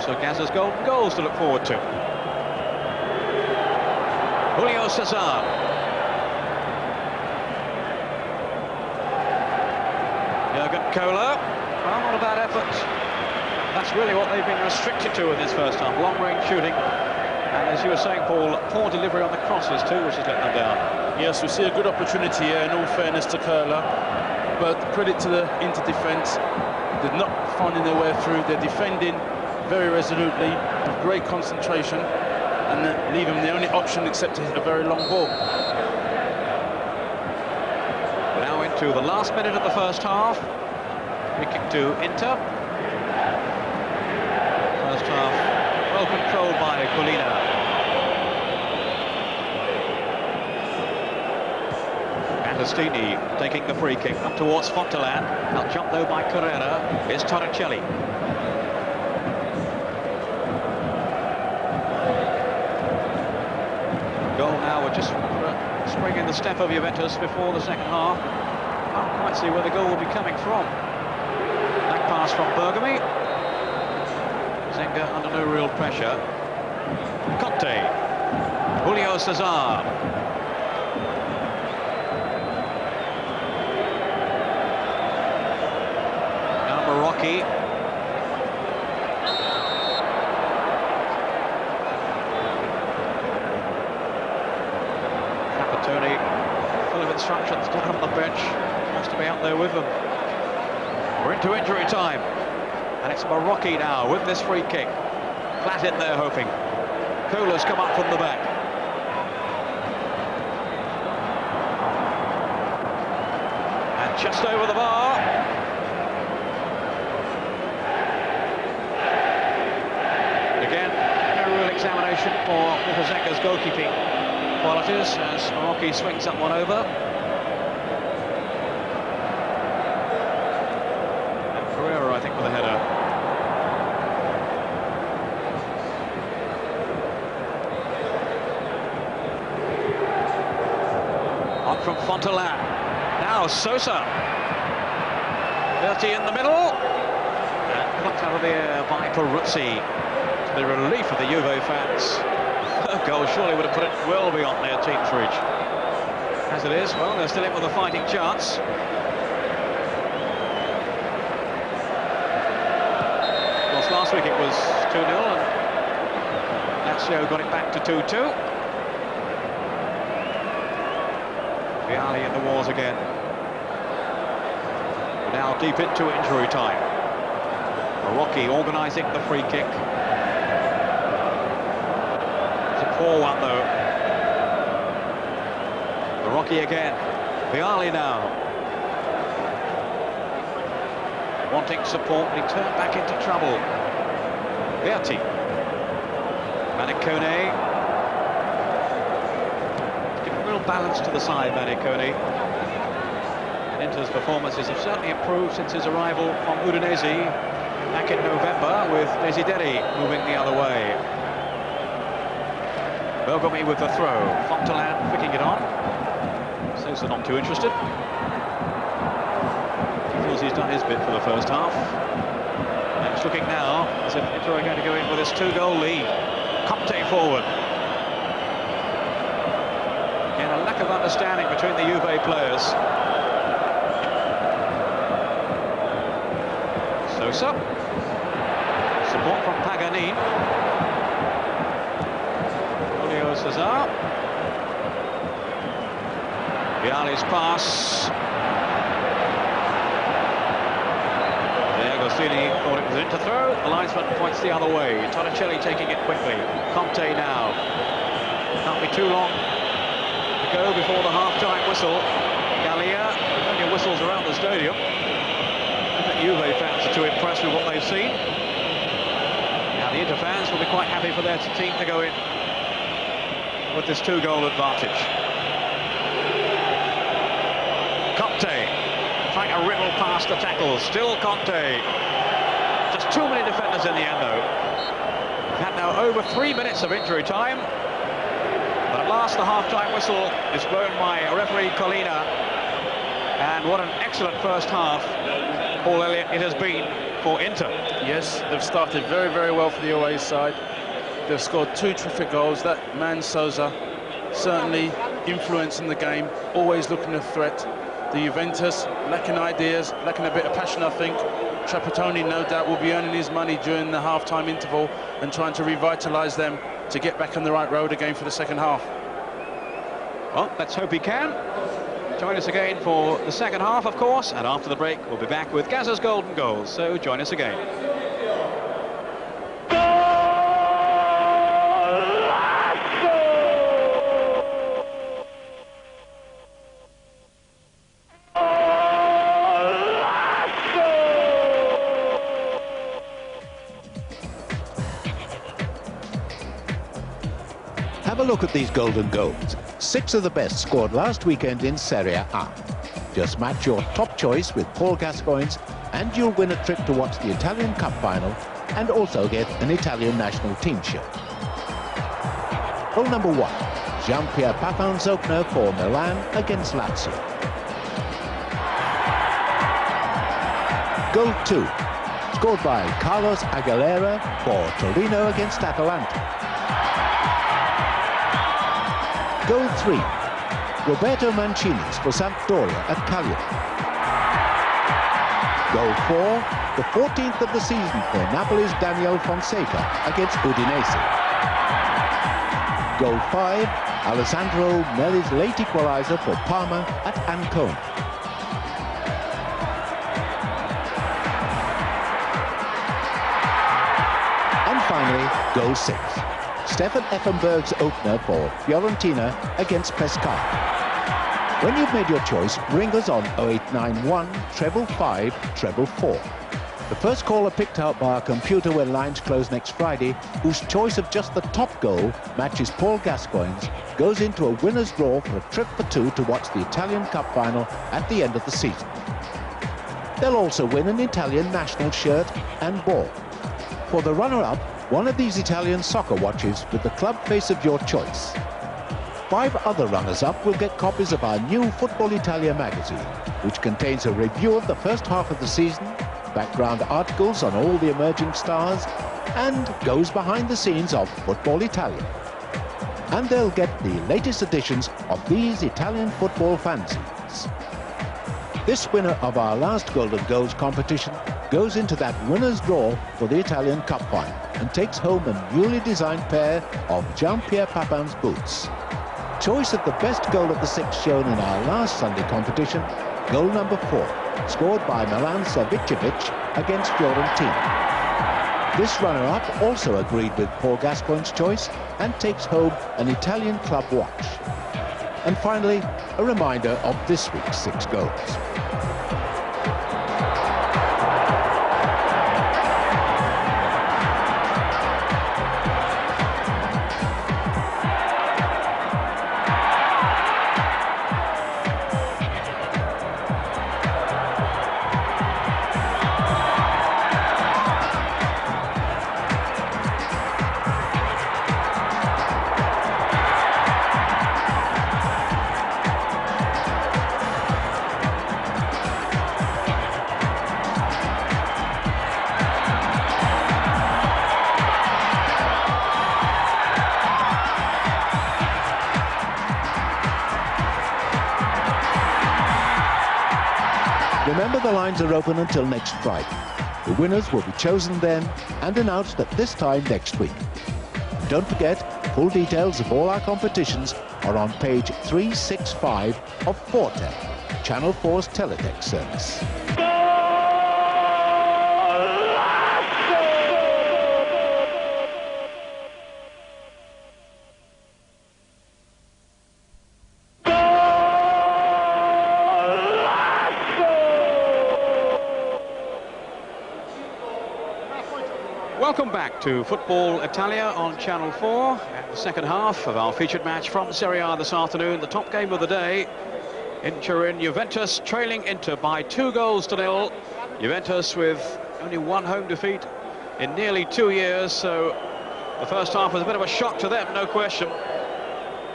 S3: So Gazza's golden goals to look forward to. Julio Cesar. Jurgen Kohler. Well, not a bad effort. That's really what they've been restricted to in this first half. Long-range shooting. And as you were saying, Paul, poor delivery on the crosses too, which has let them down.
S4: Yes, we see a good opportunity here, in all fairness to Kohler. But credit to the inter-defence. They're not finding their way through. They're defending very resolutely, with great concentration, and leave them the only option except to hit a very long ball.
S3: Now into the last minute of the first half. Free kick to Inter. First half well controlled by Colina. Agostini taking the free kick up towards Fontelan. Out jump though by Carrera. Here's Torricelli. Goal now, we're just springing the step of Juventus before the second half. Can't quite see where the goal will be coming from. Back pass from Bergomi. Zenga under no real pressure. Conte. Julio Cesar. Now Marocchi. Tony, full of instructions down on the bench, wants to be out there with them. We're into injury time, and it's Marocchi now with this free kick. Platt in there hoping. Kohler's come up from the back. And just over the bar. Again, no real examination for Zenga's goalkeeping qualities as Marocchi swings that one over. And Pereira, I think, with a header. On from Fontelan. Now Sosa. Berti in the middle. And plucked out of the air by Peruzzi, to the relief of the Juve fans. Her goal surely would have put it well beyond their team's reach. As it is, well, they're still in with a fighting chance. Of course, last week it was 2-0, and Lazio got it back to 2-2. Vialli in the wars again. now deep into injury time. Rocky organising the free kick. It's a poor one though. Rocky again. Vialli now. Wanting support, he turned back into trouble. Berti. Manicone. Giving real balance to the side, Manicone. Inter's performances have certainly improved since his arrival from Udinese back in November, with Desideri moving the other way. Bergomi with the throw. Fontelan picking it on. Sosa not too interested. He feels he's done his bit for the first half. And it's looking now as if Inter are going to go in with this 2-goal lead. Conte forward. Again, a lack of understanding between the Juve players. Sosa. Support from Paganin. Julio Cesar. Vialli's pass. Agostini thought it was in to throw. The linesman points the other way. Torricelli taking it quickly. Conte now. Can't be too long to go before the half-time whistle. Gallia, plenty of whistles around the stadium. I think Juve fans are too impressed with what they've seen. Now the Inter fans will be quite happy for their team to go in with this 2-goal advantage. Conte trying to riddle past the tackles. Still Conte. Just too many defenders in the end, though. We've had now over 3 minutes of injury time. But at last the half-time whistle is blown by referee Collina. And what an excellent first half, Paul Elliott, it has been for Inter.
S4: Yes, they've started very, very well for the away side. They've scored 2 terrific goals. That man Sosa certainly influencing the game, always looking a threat. The Juventus lacking ideas, lacking a bit of passion, I think. Trapattoni, no doubt, will be earning his money during the half-time interval and trying to revitalise them to get back on the right road again for the second half.
S3: Well, let's hope he can. Join us again for the second half, of course, and after the break, we'll be back with Gazza's Golden Goals, so join us again.
S1: Have a look at these golden goals. 6 of the best scored last weekend in Serie A. Just match your top choice with Paul Gascoigne's and you'll win a trip to watch the Italian Cup final and also get an Italian national team shirt. Goal number 1, Jean-Pierre Papin's opener for Milan against Lazio. Goal 2, scored by Carlos Aguilera for Torino against Atalanta. Goal 3, Roberto Mancini's for Sampdoria at Cagliari. Goal 4, the 14th of the season for Napoli's Daniel Fonseca against Udinese. Goal 5, Alessandro Melli's late equaliser for Parma at Ancona. And finally, goal 6. Stefan Effenberg's opener for Fiorentina against Pescara. When you've made your choice, ring us on 0891 555 444. The first caller picked out by our computer when lines close next Friday, whose choice of just the top goal matches Paul Gascoigne's, goes into a winner's draw for a trip for 2 to watch the Italian Cup final at the end of the season. They'll also win an Italian national shirt and ball. For the runner-up, one of these Italian soccer watches with the club face of your choice. 5 other runners-up will get copies of our new Football Italia magazine, which contains a review of the first half of the season, background articles on all the emerging stars, and goes behind the scenes of Football Italia. And they'll get the latest editions of these Italian football fanzines. This winner of our last Golden Goals competition goes into that winner's draw for the Italian Cup final and takes home a newly designed pair of Jean-Pierre Papin's boots. Choice of the best goal of the 6 shown in our last Sunday competition Goal number 4, scored by Milan Savicevic against Fiorentina. This runner-up also agreed with Paul Gascoigne's choice and takes home an Italian club watch. And finally, a reminder of this week's 6 goals. Remember, the lines are open until next Friday. The winners will be chosen then and announced at this time next week. Don't forget, full details of all our competitions are on page 365 of Forte, Channel 4's teletext service.
S3: Welcome back to Football Italia on Channel 4 and the second half of our featured match from Serie A this afternoon. The top game of the day in Turin. Juventus trailing Inter by 2-0. Juventus with only one home defeat in nearly 2 years, so the first half was a bit of a shock to them, no question.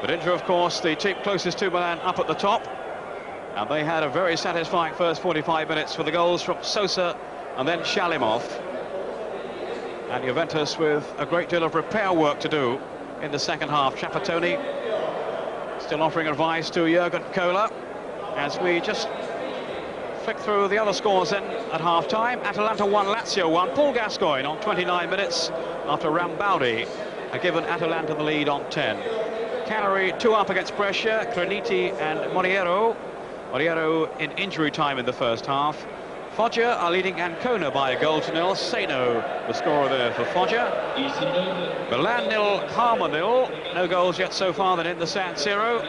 S3: But Inter, of course, the team closest to Milan, up at the top, and they had a very satisfying first 45 minutes with the goals from Sosa and then Shalimov. And Juventus with a great deal of repair work to do in the second half. Trapattoni still offering advice to Jurgen Kohler as we just flick through the other scores then at half-time. Atalanta 1, Lazio 1. Paul Gascoigne on 29 minutes after Rambaldi had given Atalanta the lead on 10. Cagliari 2 up against Brescia. Creniti and Moriero. Moriero in injury time in the first half. Foggia are leading Ancona by 1-0. Seno, the scorer there for Foggia. Milan 0, Parma 0. No goals yet so far than in the San Siro.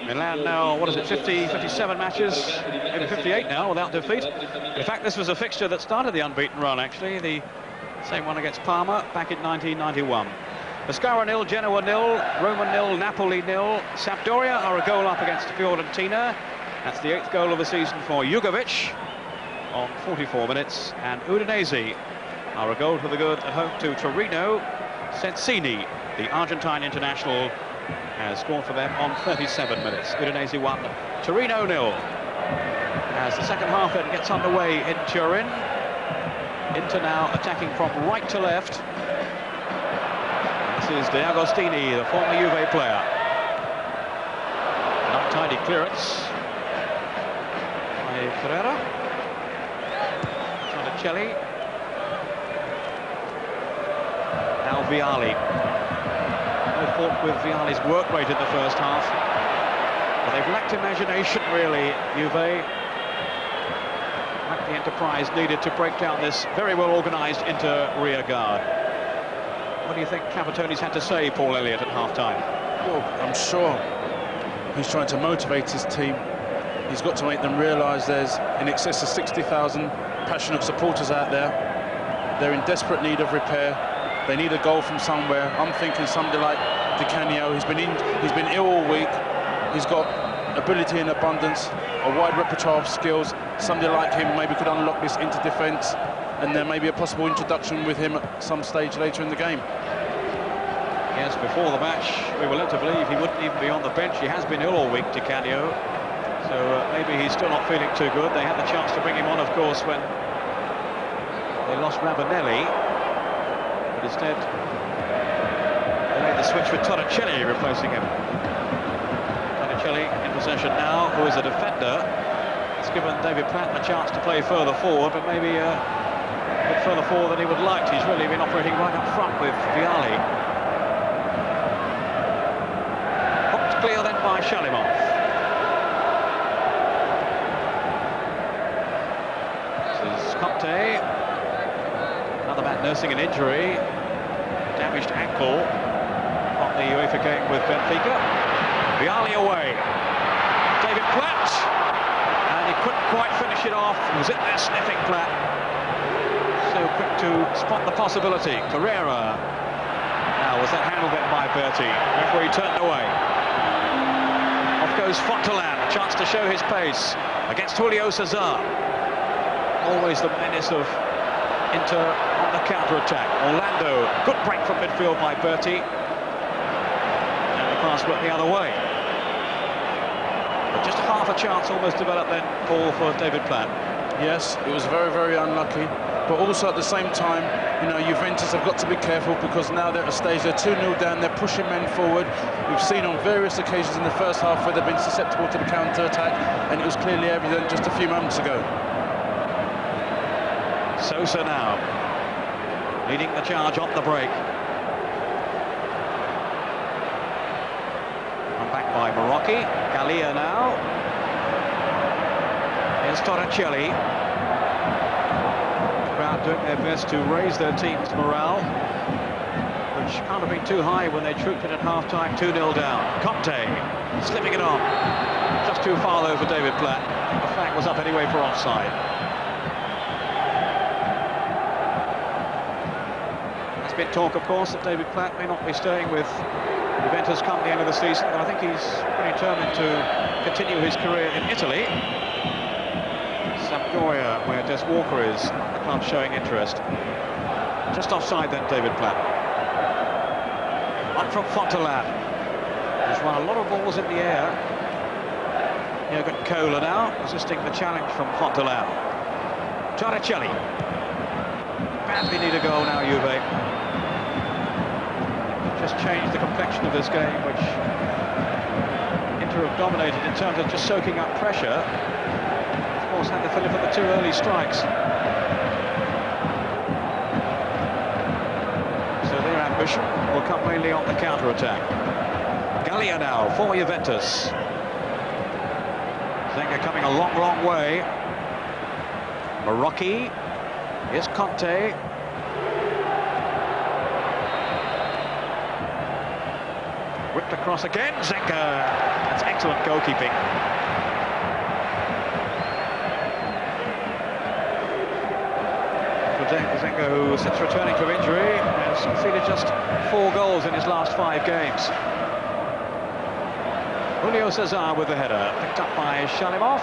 S3: Milan now, what is it, 57 matches, maybe 58 now without defeat. In fact, this was a fixture that started the unbeaten run, actually. The same one against Parma back in 1991. Pescara 0, Genoa 0, Roma 0, Napoli 0. Sampdoria are a goal up against Fiorentina. That's the 8th goal of the season for Jugovic on 44 minutes, and Udinese are a goal for the good at home to Torino. Sensini, the Argentine international, has scored for them on 37 minutes. Udinese 1, Torino 0. As the second half then gets underway in Turin, Inter now attacking from right to left. This is De Agostini, the former Juve player. An untidy clearance by Ferreira. Celli. Now Vialli. No fault with Vialli's work rate in the first half, but they've lacked imagination, really, Juve. Lacked the enterprise needed to break down this very well organised Inter rear guard. What do you think Trapattoni's had to say, Paul Elliott, at half-time?
S4: Well, I'm sure he's trying to motivate his team. He's got to make them realise there's in excess of 60,000 passionate supporters out there. They're in desperate need of repair. They need a goal from somewhere. I'm thinking somebody like Di Canio. He's been ill all week. He's got ability in abundance, a wide repertoire of skills. Somebody like him maybe could unlock this into defence, and there may be a possible introduction with him at some stage later in the game.
S3: Yes, before the match, we were led to believe he wouldn't even be on the bench. He has been ill all week, Di Canio. So maybe he's still not feeling too good. They had the chance to bring him on, of course, when they lost Ravanelli. But instead, they made the switch with Torricelli replacing him. Torricelli in possession now, who is a defender. It's given David Platt a chance to play further forward, but maybe a bit further forward than he would like. He's really been operating right up front with Vialli. Hooked clear then by Shalimov. Conte. Another man nursing an injury. Damaged ankle on the UEFA game with Benfica. Vialli away. David Platt. And he couldn't quite finish it off. He was in there sniffing Platt. So quick to spot the possibility. Carrera. Now, was that handled then by Berti? Referee turned away. Off goes Fontelan. Chance to show his pace against Julio Cesar. Always the menace of Inter on the counter-attack. Orlando, good break from midfield by Berti. And the pass went the other way. But just half a chance almost developed then, Paul, for David Platt.
S4: Yes, it was very, very unlucky. But also at the same time, you know, Juventus have got to be careful because now they're at a stage, they're 2-0 down, they're pushing men forward. We've seen on various occasions in the first half where they've been susceptible to the counter-attack, and it was clearly evident just a few moments ago.
S3: Sosa now, leading the charge on the break. And back by Marocchi. Gallia now. Here's Torricelli. Crowd doing their best to raise their team's morale, which can't have been too high when they trooped in at half-time, 2-0 down. Conte slipping it on. Just too far though for David Platt. The flag was up anyway for offside. Bit talk, of course, that David Platt may not be staying with Juventus come the end of the season, but I think he's pretty determined to continue his career in Italy. Sampdoria, where Des Walker is, the club showing interest. Just offside then, David Platt. On from Fontelan. He's run a lot of balls in the air. Jürgen Kohler now, resisting the challenge from Fontelan. Torricelli. Badly need a goal now, Juve. Just changed the complexion of this game, which Inter have dominated in terms of just soaking up pressure. Of course, had to fill in for the two early strikes. So their ambition will come mainly on the counter-attack. Gallia now for Juventus. Zenga coming a long, long way. Marocchi. Here's Conte. Whipped across again, Zenga. That's excellent goalkeeping. Zenga, who since returning from injury has conceded just 4 goals in his last 5 games. Julio Cesar with the header, picked up by Shalimov.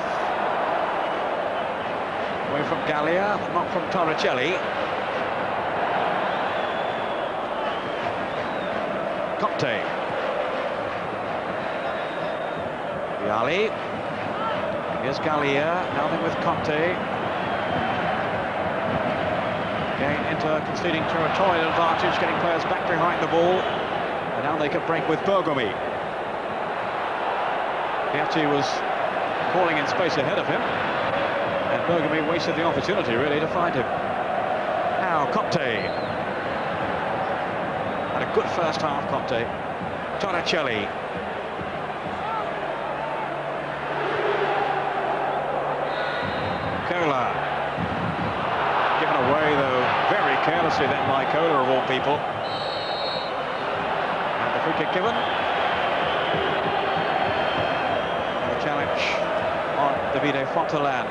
S3: Away from Gallia, not from Torricelli. Conte. Vialli. Here's Gallia, now then with Conte. Again, Inter conceding territorial advantage, getting players back behind the ball. And now they can break with Bergomi. Piatti was calling in space ahead of him. And Bergomi wasted the opportunity, really, to find him. Now, Conte. Had a good first half, Conte. Torricelli. Kohler. Given away, though, very carelessly then by Kohler, of all people. And the free kick given. And the challenge on Davide Fontelan.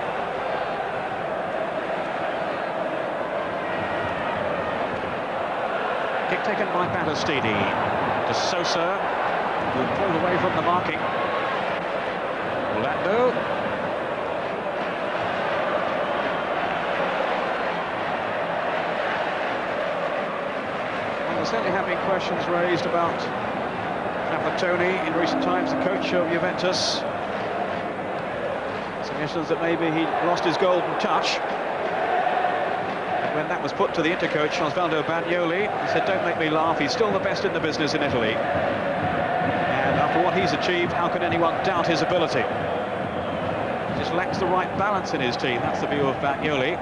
S3: Kick taken by Battistini to Sosa, who pulled away from the marking. Orlando. Well, there certainly have been questions raised about Trapattoni in recent times, the coach of Juventus. Suggestions that maybe he lost his golden touch. When that was put to the Inter coach, Osvaldo Bagnoli, he said, "Don't make me laugh, he's still the best in the business in Italy. And after what he's achieved, how can anyone doubt his ability?" He just lacks the right balance in his team. That's the view of Bagnoli,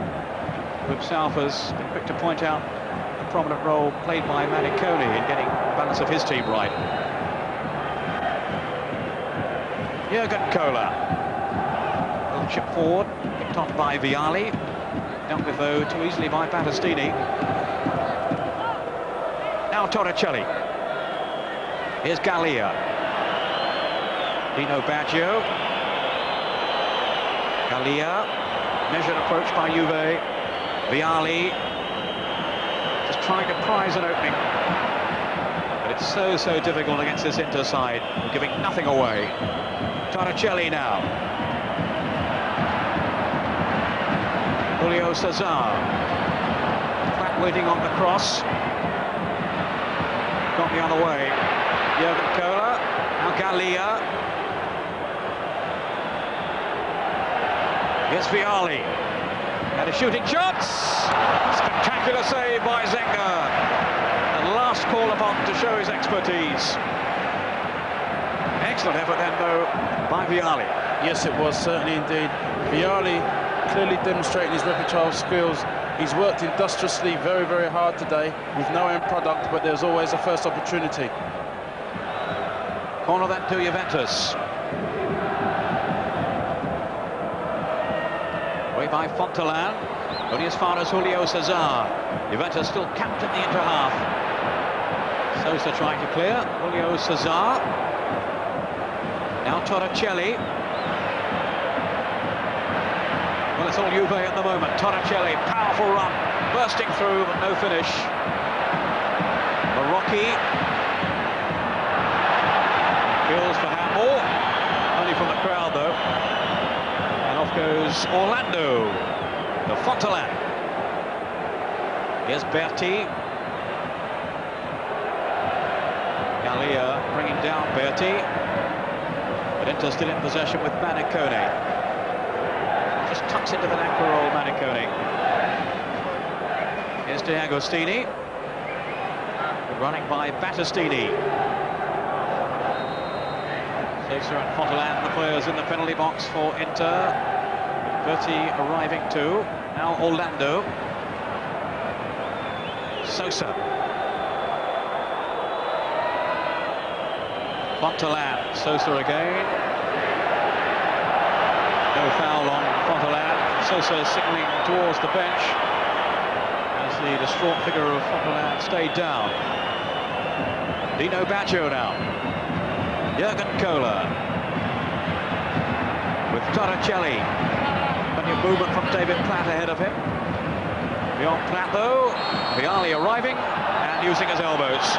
S3: who himself has been quick to point out the prominent role played by Maniconi in getting the balance of his team right. Jürgen Kohler. Little chip forward, picked on by Vialli. Dealt with, though, too easily by Battistini. Now Torricelli. Here's Gallia. Dino Baggio. Gallia. Measured approach by Juve. Vialli. Just trying to prize an opening. But it's so difficult against this Inter side, giving nothing away. Torricelli now. Julio Cesar. Platt waiting on the cross. Got the other way. Jurgen Kohler. Now Gallia. Here's Vialli. And a shooting shot. Spectacular save by Zenga. And last call upon to show his expertise. Excellent effort then, though, by Vialli.
S4: Yes, it was, certainly indeed. Vialli clearly demonstrating his repertoire of skills. He's worked industriously very hard today with no end product, but there's always a first opportunity.
S3: Corner then to Juventus. Away by Fontelan. Only as far as Julio Cesar. Juventus still capped in the Inter half. Sosa trying to clear. Julio Cesar. Now Torricelli. Well, it's all Juve at the moment. Torricelli, powerful run, bursting through, but no finish. Marocchi. Kills for handball. Only from the crowd, though. And off goes Orlando. The Fontelan. Here's Berti. Gallia bringing down Berti. But Inter still in possession with Manicone. Just tucks into the neck for old Manicone. Here's De Agostini. Running by Battistini. Sosa and Fontelan, the players in the penalty box for Inter. Berti arriving too. Now Orlando. Sosa. Fontelan. Sosa again. No foul on Fontelan. Sosa signaling towards the bench as the distraught figure of Fontelan stayed down. Dino Baggio now. Jurgen Kohler with Torricelli. Plenty of movement from David Platt ahead of him. Beyond Platt, though, Vialli arriving and using his elbows.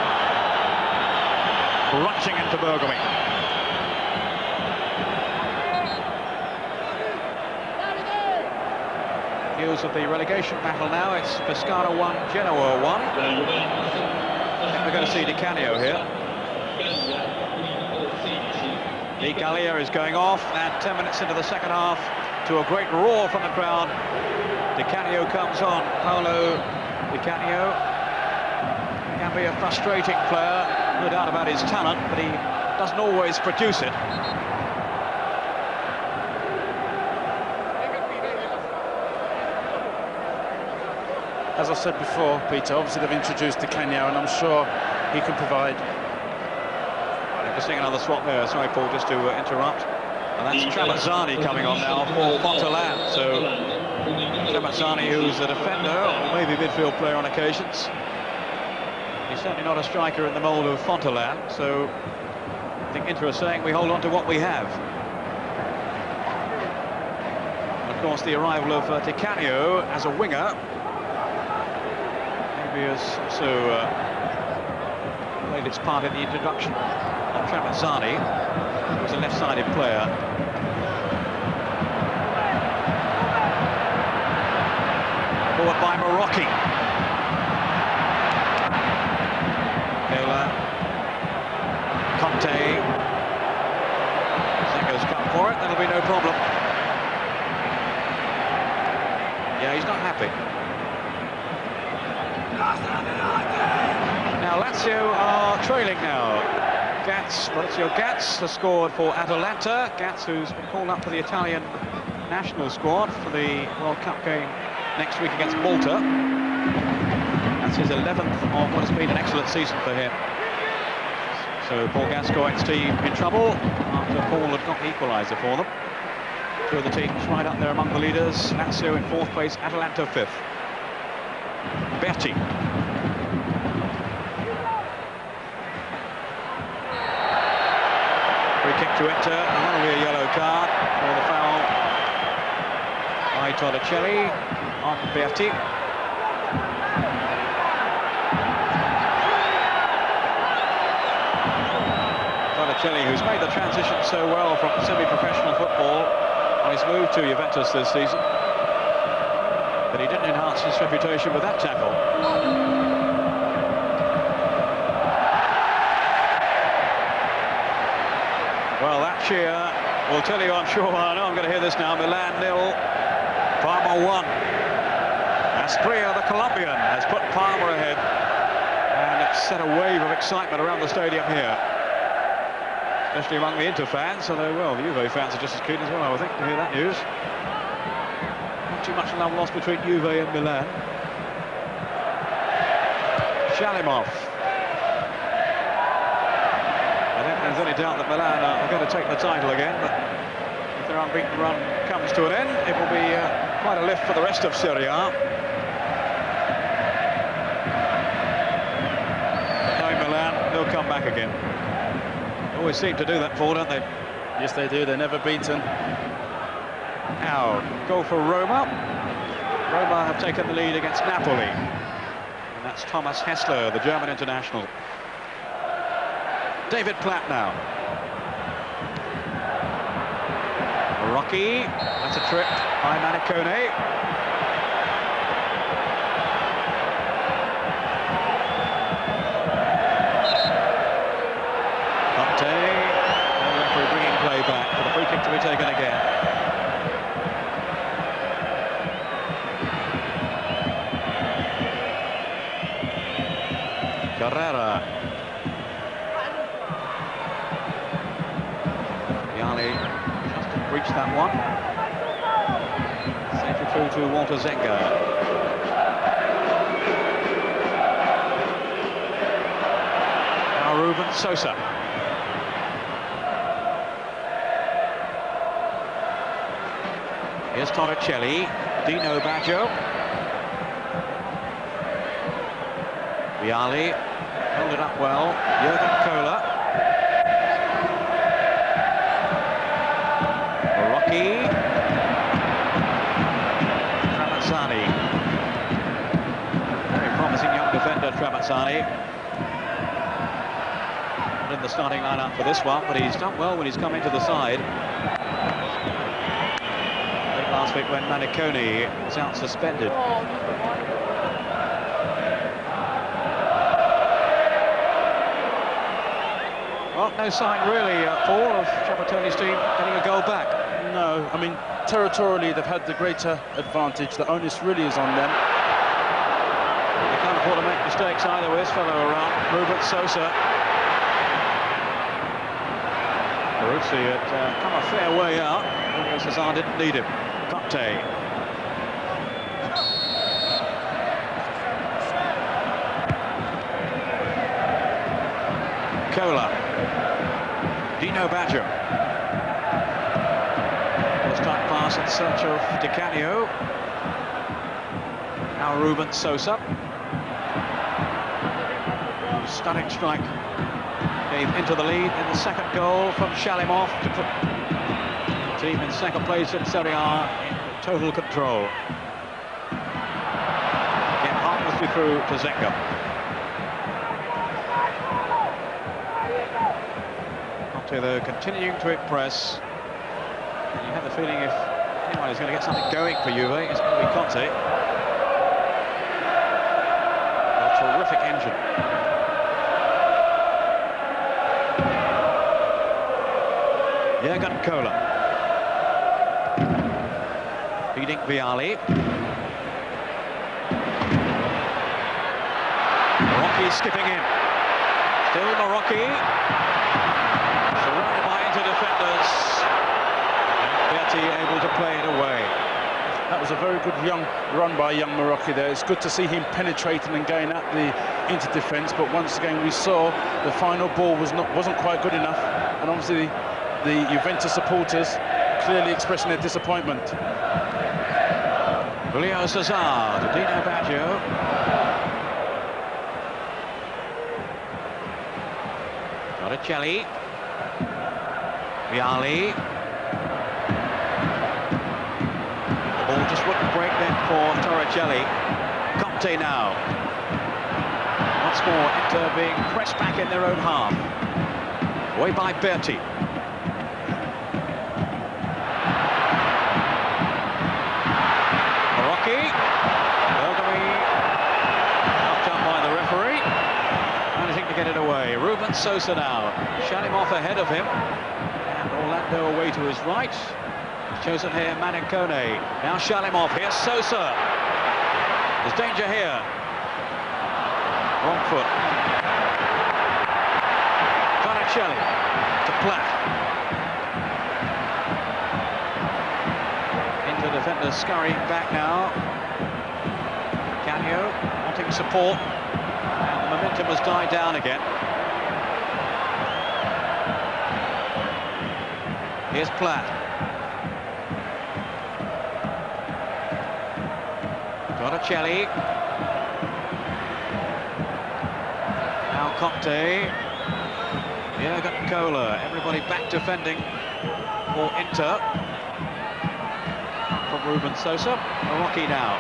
S3: Crunching into Bergomi. Heels of the relegation battle now. It's Pescara 1, Genoa 1. I think we're going to see Di Canio here. Di Gallia is going off, and 10 minutes into the second half, to a great roar from the crowd. Di Canio comes on. Paolo Di Canio can be a frustrating player, no doubt about his talent, but he doesn't always produce it.
S4: As I said before, Peter, obviously they've introduced Di Canio, and I'm sure he can provide.
S3: We're seeing another swap there. Sorry, Paul, just to interrupt. And that's Trapazzani coming on now for Fontelan. So Trapazzani, who's a defender, or maybe midfield player on occasions. He's certainly not a striker in the mould of Fontelan. So I think Inter are saying we hold on to what we have. And of course, the arrival of Di Canio as a winger maybe has also played its part in the introduction of Trapazzani, who was a left-sided player. Forward by Marocchi. Taylor. Conte. Zenga's come for it, that'll be no problem. Yeah, he's not happy. Now Lazio are trailing now. Maurizio Gatz has scored for Atalanta. Gatz, who's been called up for the Italian national squad for the World Cup game next week against Malta. That's his 11th of what has been an excellent season for him. So Paul Gascoigne's team in trouble after Paul had got the equaliser for them. Two of the teams right up there among the leaders. Lazio in 4th place, Atalanta 5th. Berti. Free kick to Inter, and that'll be a yellow card for the foul by Torricelli on Berti. Torricelli, who's made the transition so well from semi-professional football on his move to Juventus this season, but he didn't enhance his reputation with that tackle. Well, that cheer will tell you, I'm sure, I know I'm going to hear this now, Milan 0, Parma 1. Asprilla, the Colombian, has put Parma ahead, and it's set a wave of excitement around the stadium here, especially among the Inter fans, although, well, the Juve fans are just as keen as well, I would think, to hear that news. Not too much love lost between Juve and Milan. Shalimov. I don't think there's any doubt that Milan are going to take the title again, but if their unbeaten run comes to an end, it will be quite a lift for the rest of Serie A. But knowing Milan, they'll come back again. Always seem to do that for, don't they?
S4: Yes, they do. They're never beaten.
S3: Now, goal for Roma. Roma have taken the lead against Napoli. And that's Thomas Hessler, the German international. David Platt now. Rocky, that's a trip by Manicone. Conte, the referee bringing play back for the free kick to be taken again. Carrera. Vialli just reached that one. Safely through to Walter Zenga. Now Ruben Sosa. Here's Torricelli. Dino Baggio. Vialli held it up well. Jurgen Kohler. Rocky. Trapazzani. Very promising young defender, Trapazzani. Not in the starting lineup for this one, but he's done well when he's come into the side. Late last week when Manicone was out suspended. Well, no sign really, Paul, of Trapattoni's team getting a goal back.
S4: No, I mean, territorially they've had the greater advantage. The onus really is on them.
S3: They can't afford to make mistakes either with this fellow around, Ruben Sosa. Baruzzi had come a fair way out. Cesar didn't need him. Conte. Kohler. Dino Baggio. First time pass in search of Di Canio. Now Ruben Sosa. Stunning strike gave into the lead in the second goal from Shalimov to put the team in second place in Serie A in total control. Get harmlessly through to Zenga. Though continuing to impress, and you have the feeling if anyone is going to get something going for Juve, it's going to be Conte. A terrific engine. Jurgen Kohler feeding Vialli. Marocchi skipping in. Still Marocchi. Surrounded by Inter defenders, and Berti able to play it away.
S4: That was a very good young run by young Marocchi there. It's good to see him penetrating and going at the Inter defence, but once again we saw the final ball wasn't quite good enough, and obviously the Juventus supporters clearly expressing their disappointment.
S3: Julio Cesar to Dino Baggio. Torricelli. Vialli. The ball just wouldn't break then for Torricelli. Conte now. Once more, Inter being pressed back in their own half. Away by Berti. Bergomi knocked up by the referee. Managing to get it away. Ruben Sosa now. Shut him off ahead of him. And Orlando away to his right. Chosen here, Manincone. Now Shalimov. Here's Sosa. There's danger here. Wrong foot. Torricelli to Platt. Defenders scurrying back now. Canio wanting support, and the momentum has died down again. Here's Platt. Torricelli. Now Conte. Jürgen Kohler. Everybody back defending for Inter. From Ruben Sosa. Rocky now.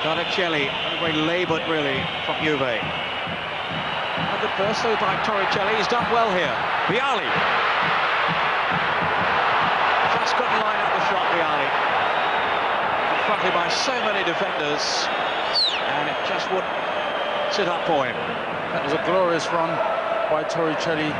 S3: Torricelli, very laboured really from Juve. A good burst though by Torricelli. He's done well here. Vialli. Just couldn't line up the shot, Vialli. Confronted by so many defenders, and it just wouldn't sit up for him.
S4: That was a glorious run by Torricelli,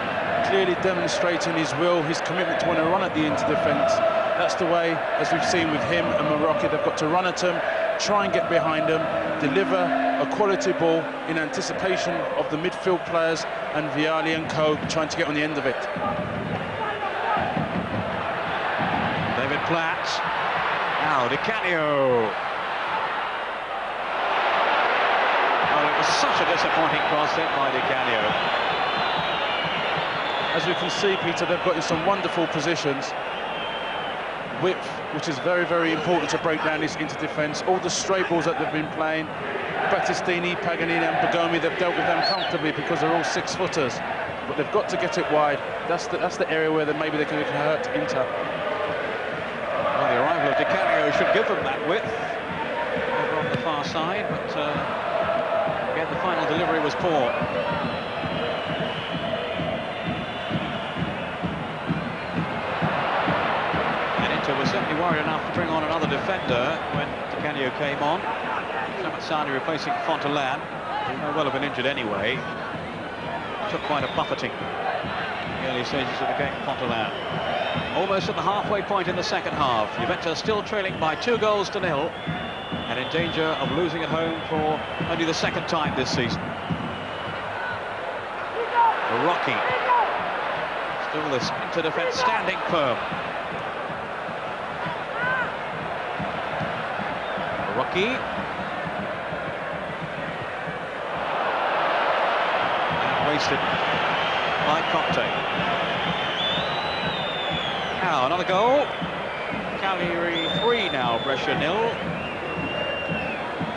S4: clearly demonstrating his will, his commitment to want to run at the inter-defence. That's the way, as we've seen with him and Morocco, they've got to run at him, try and get behind them, deliver a quality ball in anticipation of the midfield players and Vialli and co trying to get on the end of it.
S3: David Platt. Now Di Canio. Oh, it was such a disappointing cross hit by Di Canio.
S4: As we can see, Peter, they've got in some wonderful positions. Width, which is very, very important to break down this inter-defence. All the stray balls that they've been playing, Battistini, Paganini and Bergomi, they've dealt with them comfortably because they're all 6-footers. But they've got to get it wide. That's the area where maybe they can hurt Inter.
S3: Well, the arrival of Di Canio should give them that width over on the far side, but again, the final delivery was poor. Was certainly worried enough to bring on another defender when Di Canio came on. Samatsani replacing Fontelan, who may well have been injured anyway. Took quite a buffeting in the early stages of the game, Fontelan. Almost at the halfway point in the second half. Juventus still trailing by 2-0 and in danger of losing at home for only the second time this season. Rocky. Still this inter-defence standing firm. Rocky. And wasted by Conte. Now another goal. Cagliari 3 now, Brescia 0.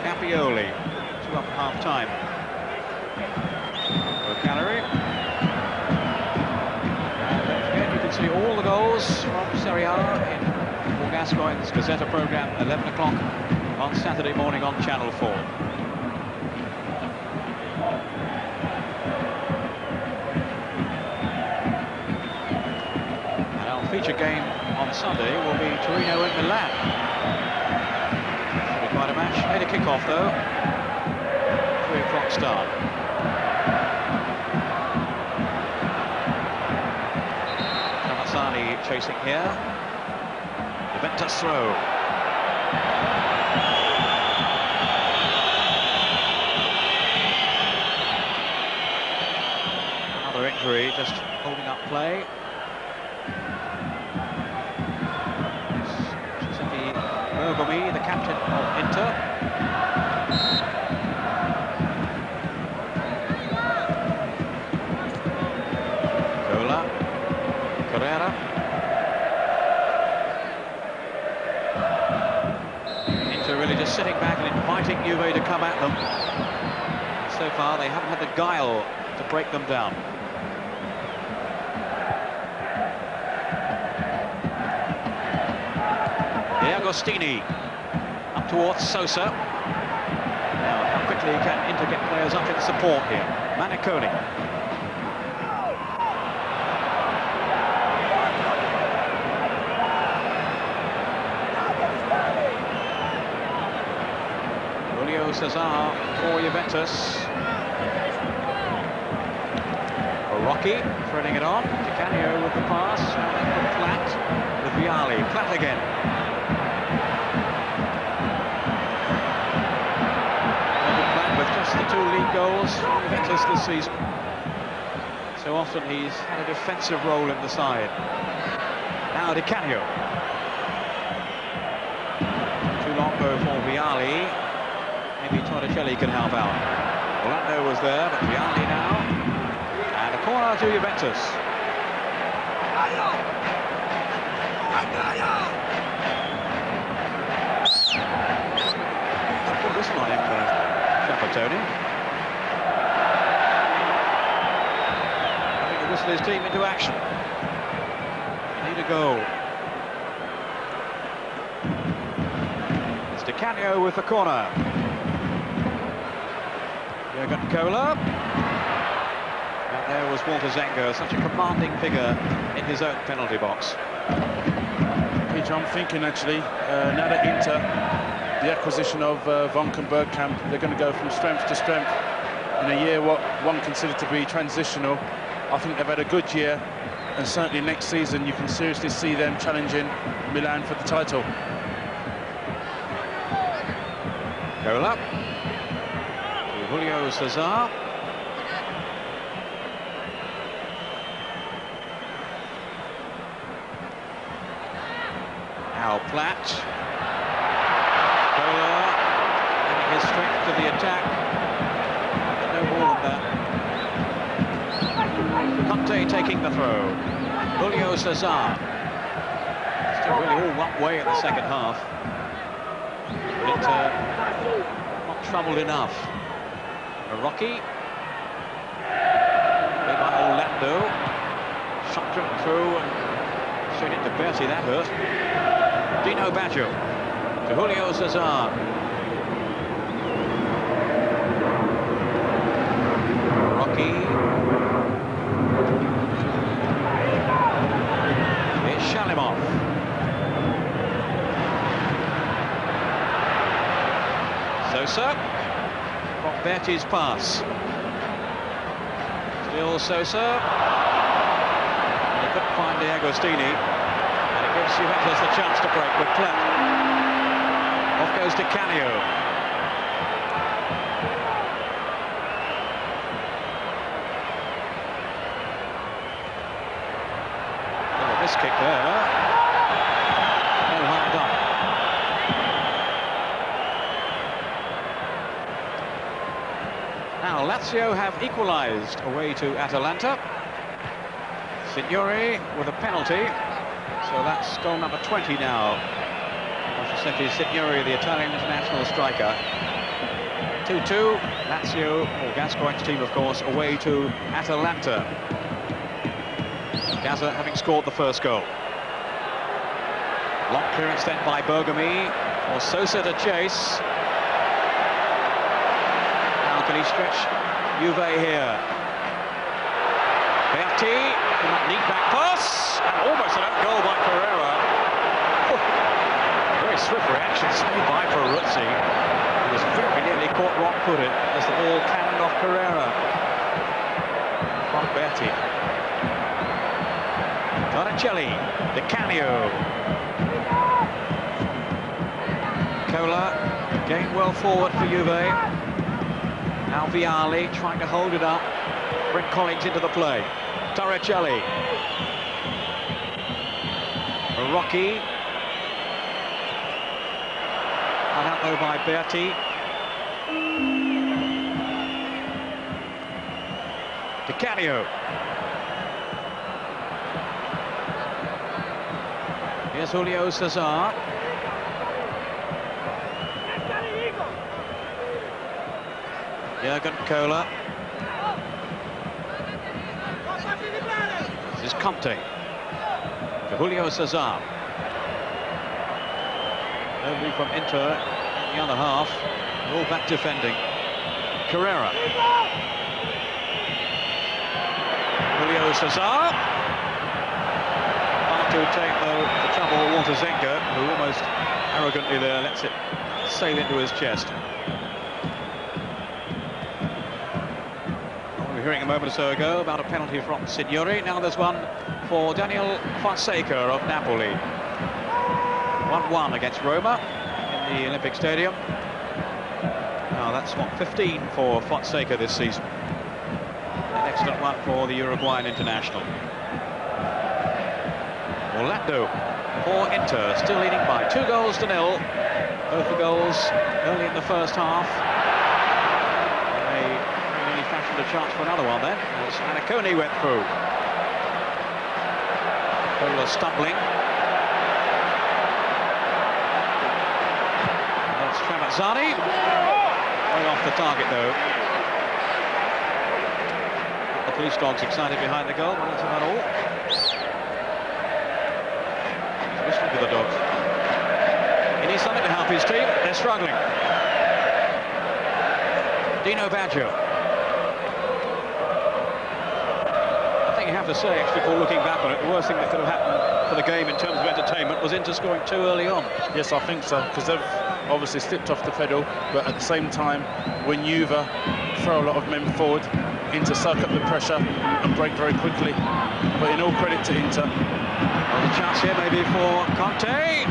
S3: Campioli 2 up at half time. For Cagliari. And don't forget, you can see all the goals from Serie A in Gascoigne's Gazzetta programme, 11 o'clock on Saturday morning on Channel 4. And our feature game on Sunday will be Torino in Milan. Should be quite a match. Made a kick-off though. 3 o'clock start. Samatsani chasing here. Juventus throw. Another injury, just holding up play. Giuseppe Bergomi, the captain of Inter. better. Inter really just sitting back and inviting Juve to come at them. So far, they haven't had the guile to break them down. Agostini up towards Sosa. Now, how quickly can Inter get players up in support here? Maniconi. Julio Cesar for Juventus. Rocky threading it on. Di Canio with the pass. Now then for Platt with Vialli. Platt again. The 2 league goals for Juventus this season. So often he's had a defensive role in the side. Now Di Canio. Too long though for Vialli. Maybe Torricelli can help out. Orlando was there, but Vialli now. And a corner to Juventus. Put this one in for Tony. I think to whistle his team into action. Need a goal. It's Di Canio with the corner. Jurgen Kohler. And there was Walter Zenga, such a commanding figure in his own penalty box.
S4: Peter, I'm thinking actually, now that Inter, the acquisition of Vonk and Bergkamp, they're going to go from strength to strength in a year what one considered to be transitional. I think they've had a good year, and certainly next season you can seriously see them challenging Milan for the title.
S3: Kohler to Julio Cesar. Now Platt. Adding his strength to the attack, but no more than that. Conte taking the throw. Julio Cesar. Still really all one way in the second half. But not troubled enough. Rocky. Played by Orlando. Shot him through and straight into Berti, that hurt. Dino Baggio to Julio Cesar. Rocky. It's Shalimov. Sosa. From Berti's pass. Still Sosa. He couldn't find Agostini. And it gives Juventus the chance to break with Platt. Off goes Di Canio. Oh, this kick there. No harm done. Now Lazio have equalised away to Atalanta. Signori with a penalty. So that's goal number 20 now. Giuseppe Signori, the Italian international striker. 2-2, Lazio, or Gascoigne's team, of course, away to Atalanta. Gaza having scored the first goal. Long clearance then by Bergomi, or Sosa to chase. How can he stretch Juve here? Berti, from that neat back pass, and almost an own goal by Pereira. Swift reactions made by Peruzzi. He was very nearly caught wrong-footed as the ball cannoned off Pereira. From Berti. Torricelli. Di Canio. Kohler getting well forward for Juve. Now Vialli trying to hold it up. Bring Collins into the play. Torricelli. Rocky. Out though by Berti. Di Canio. Here's Julio Cesar. Jurgen Kohler. This is Conte. To Julio Cesar. Nobody from Inter in the other half. All back defending. Carrera. Julio Cesar. Hard to take the trouble Walter Zenga, who almost arrogantly there lets it sail into his chest. We were hearing a moment or so ago about a penalty from Signori. Now there's one for Daniel Fonseca of Napoli. 1-1 against Roma in the Olympic Stadium. Now that's what, 15 for Fonseca this season. An excellent one for the Uruguayan international. Orlando for Inter, still leading by 2-0. Both the goals early in the first half. They really fashioned a chance for another one then, as Anacone went through. Kohler stumbling. That's Tramazzani. Way off the target though. The police dogs excited behind the goal, but that's about all. Whistling for the dogs. He needs something to help his team. They're struggling. Dino Baggio. I think you have to say, actually, before looking back on it, the worst thing that could have happened for the game in terms of entertainment was Inter scoring too early on.
S4: Yes, I think so, because they've obviously slipped off the pedal, but at the same time, when Juve throw a lot of men forward, Inter soak up the pressure and break very quickly. But in all credit to Inter.
S3: Well, the chance here maybe for Conte.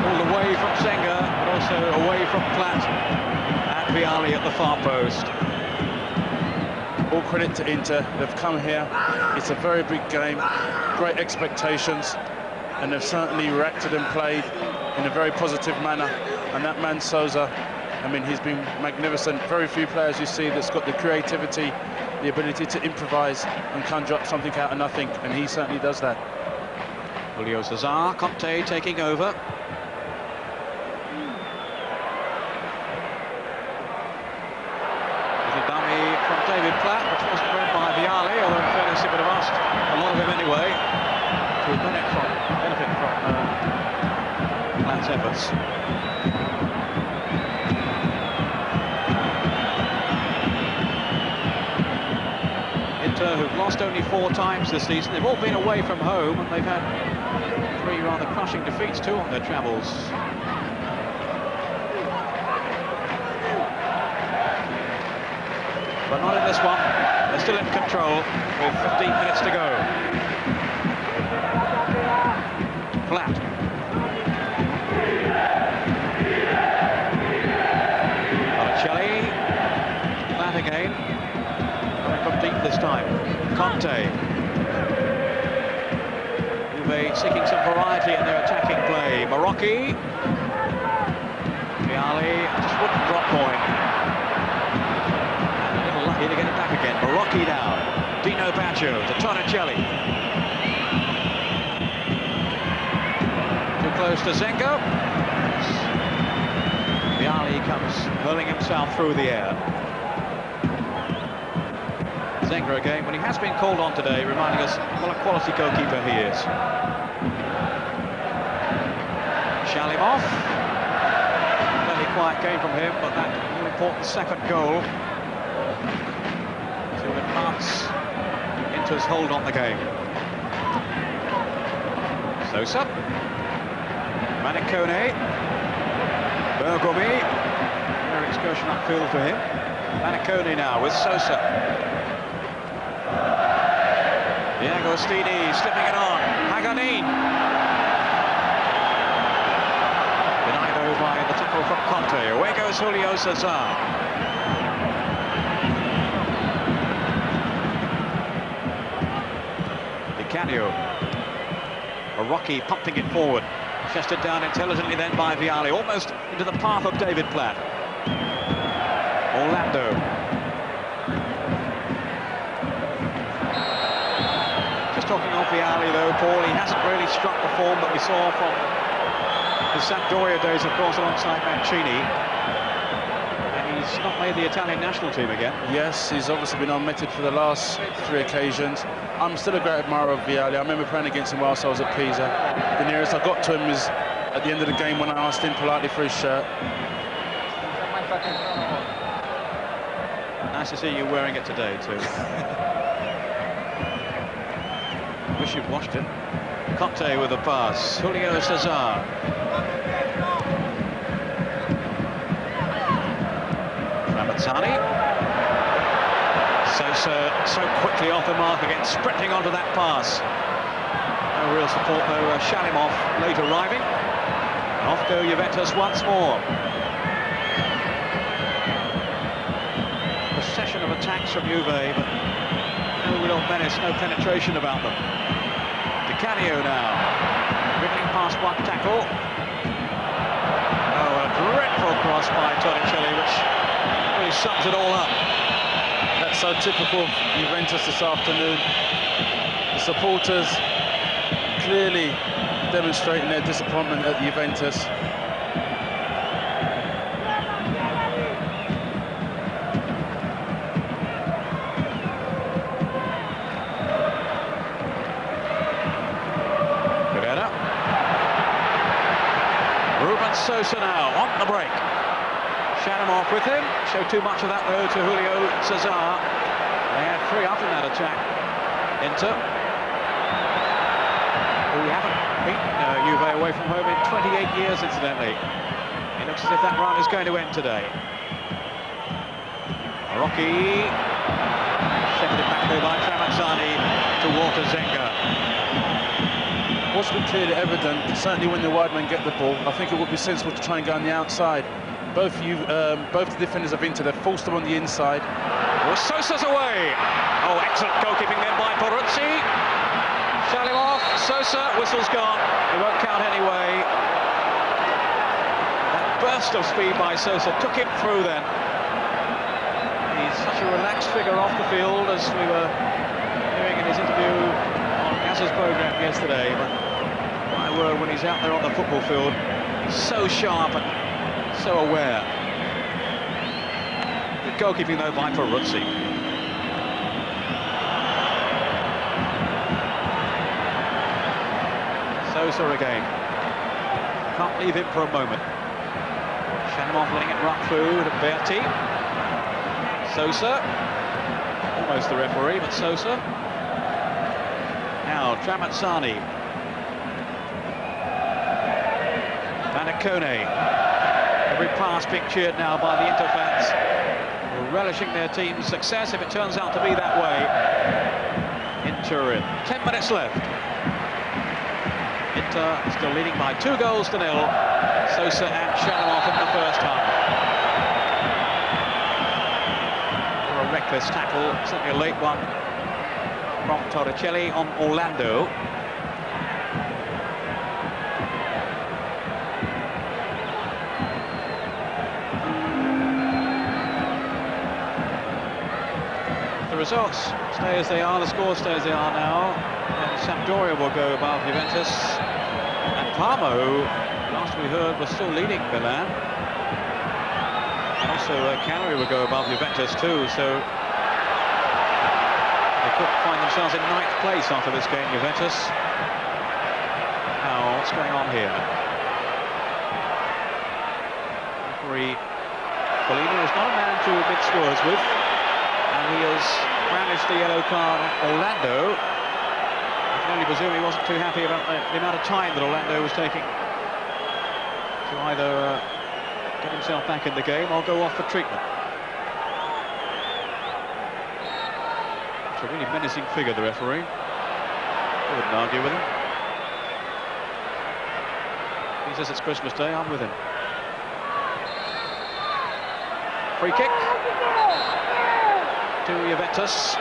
S3: Pulled away from Zenga, but also away from Platt. And Vialli at the far post.
S4: All credit to Inter. They've come here. It's a very big game. Great expectations. And they've certainly reacted and played in a very positive manner. And that man Sosa, I mean, he's been magnificent. Very few players you see that's got the creativity, the ability to improvise and conjure up something out of nothing, and he certainly does that.
S3: Julio Cesar, Conte taking over. There's a dummy from David Platt, which wasn't read by Vialli, although in fairness it would have asked a lot of him anyway to benefit from Platt's efforts. Who've lost only 4 times this season. They've all been away from home, and they've had 3 rather crushing defeats too on their travels. But not in this one. They're still in control with 15 minutes to go. Platt. Balotelli. Platt again. From deep this time. Conte. Juve seeking some variety in their attacking play. Marocchi. Vialli just wouldn't drop point. And a little lucky to get it back again. Marocchi now. Dino Baggio to Torricelli. Too close to Zenga. Vialli comes hurling himself through the air. Zenga again, when he has been called on today, reminding us what a quality goalkeeper he is. Shalimov. Fairly quiet game from him, but that all-important second goal to enhance Inter's hold on the game. Sosa. Manicone. Bergomi. Another excursion upfield for him. Manicone now with Sosa. Agostini slipping it on. Haganin. Denied over by the tackle from Conte. Away goes Julio Cesar. Di Canio. Marocchi pumping it forward. Chested down intelligently then by Vialli. Almost into the path of David Platt. Orlando. Talking of Vialli, though, so, Paul. He hasn't really struck the form that we saw from his Sampdoria days, of course, alongside Mancini. And he's not made the Italian national team again.
S4: Yes, he's obviously been omitted for the last 3 occasions. I'm still a great admirer of Vialli. I remember playing against him whilst I was at Pisa. The nearest I got to him is at the end of the game when I asked him politely for his shirt.
S3: Nice to see you wearing it today, too. Wish you'd watched it. Conte with the pass. Julio Cesar. Ramazzani. Sosa so quickly off the mark again, sprinting onto that pass. No real support though. Shalimov late arriving. Off go Juventus once more. Procession of attacks from Juve, but no real menace, no penetration about them. Di Canio now, dribbling past one tackle. Oh, a dreadful cross by Torricelli, which really sums it all up.
S4: That's so typical of Juventus this afternoon. The supporters clearly demonstrating their disappointment at Juventus.
S3: Ruben Sosa now on the break. Shalimov with him. Show too much of that though to Julio Cesar. They had 3 up in that attack. Inter, who haven't beaten Juve away from home in 28 years, incidentally. It looks as if that run is going to end today. Rocky. Shifted back there by Ramazzani to Walter Zenga.
S4: What's been clearly evident, certainly when the wide men get the ball, I think it would be sensible to try and go on the outside. Both the defenders of Inter, they've forced them on the inside.
S3: Well, Sosa's away. Oh, excellent goalkeeping then by Peruzzi. Shalimov, Sosa, whistle's gone. It won't count anyway. That burst of speed by Sosa took him through then. He's such a relaxed figure off the field, as we were hearing in his interview on Gazza's programme yesterday. But my word, when he's out there on the football field, he's so sharp and so aware. Good goalkeeping though by Peruzzi. Sosa again. Can't leave him for a moment. Shalimov letting it run through to Berti. Sosa. Almost the referee, but Sosa. Now Ramazzani. Manacone. Every pass being cheered now by the Inter fans, relishing their team's success if it turns out to be that way in Turin. 10 minutes left. Inter still leading by 2 goals to 0. Sosa and Shalimov in the first half. A reckless tackle, certainly a late one from Torricelli on Orlando. Results stay as they are, the scores stay as they are now, and Sampdoria will go above Juventus, and Parma, who last we heard was still leading Milan, and also Cagliari will go above Juventus too, so they could find themselves in 9th place after this game, Juventus. Now, what's going on here? Referee Polino is not a man to mix words with. And he has managed the yellow card at Orlando. I can only presume he wasn't too happy about the amount of time that Orlando was taking to either get himself back in the game or go off for treatment. It's a really menacing figure, the referee. I wouldn't argue with him. He says it's Christmas Day, I'm with him. Free kick to Juventus.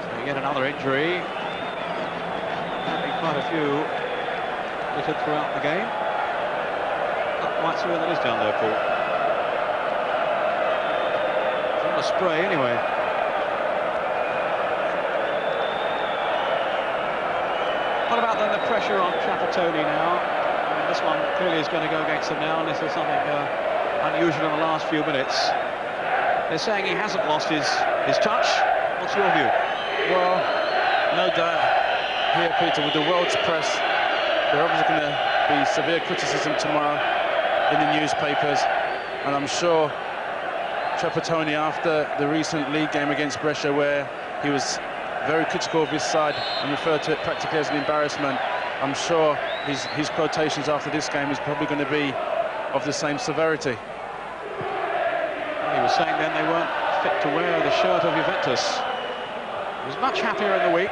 S3: So we get another injury. Apparently quite a few littered throughout the game. quite sure that is down there, Paul. It's not a spray anyway. What about then the pressure on Trapattoni now? I mean, this one clearly is going to go against him now, unless there's something unusual in the last few minutes. They're saying he hasn't lost his touch. What's your view?
S4: Well, no doubt here, Peter, with the world's press, there obviously going to be severe criticism tomorrow in the newspapers, and I'm sure Trapattoni, after the recent league game against Brescia, where he was very critical of his side and referred to it practically as an embarrassment, I'm sure his quotations after this game is probably going to be of the same severity.
S3: Well, he was saying then they weren't fit to wear the shirt of Juventus. He was much happier in the week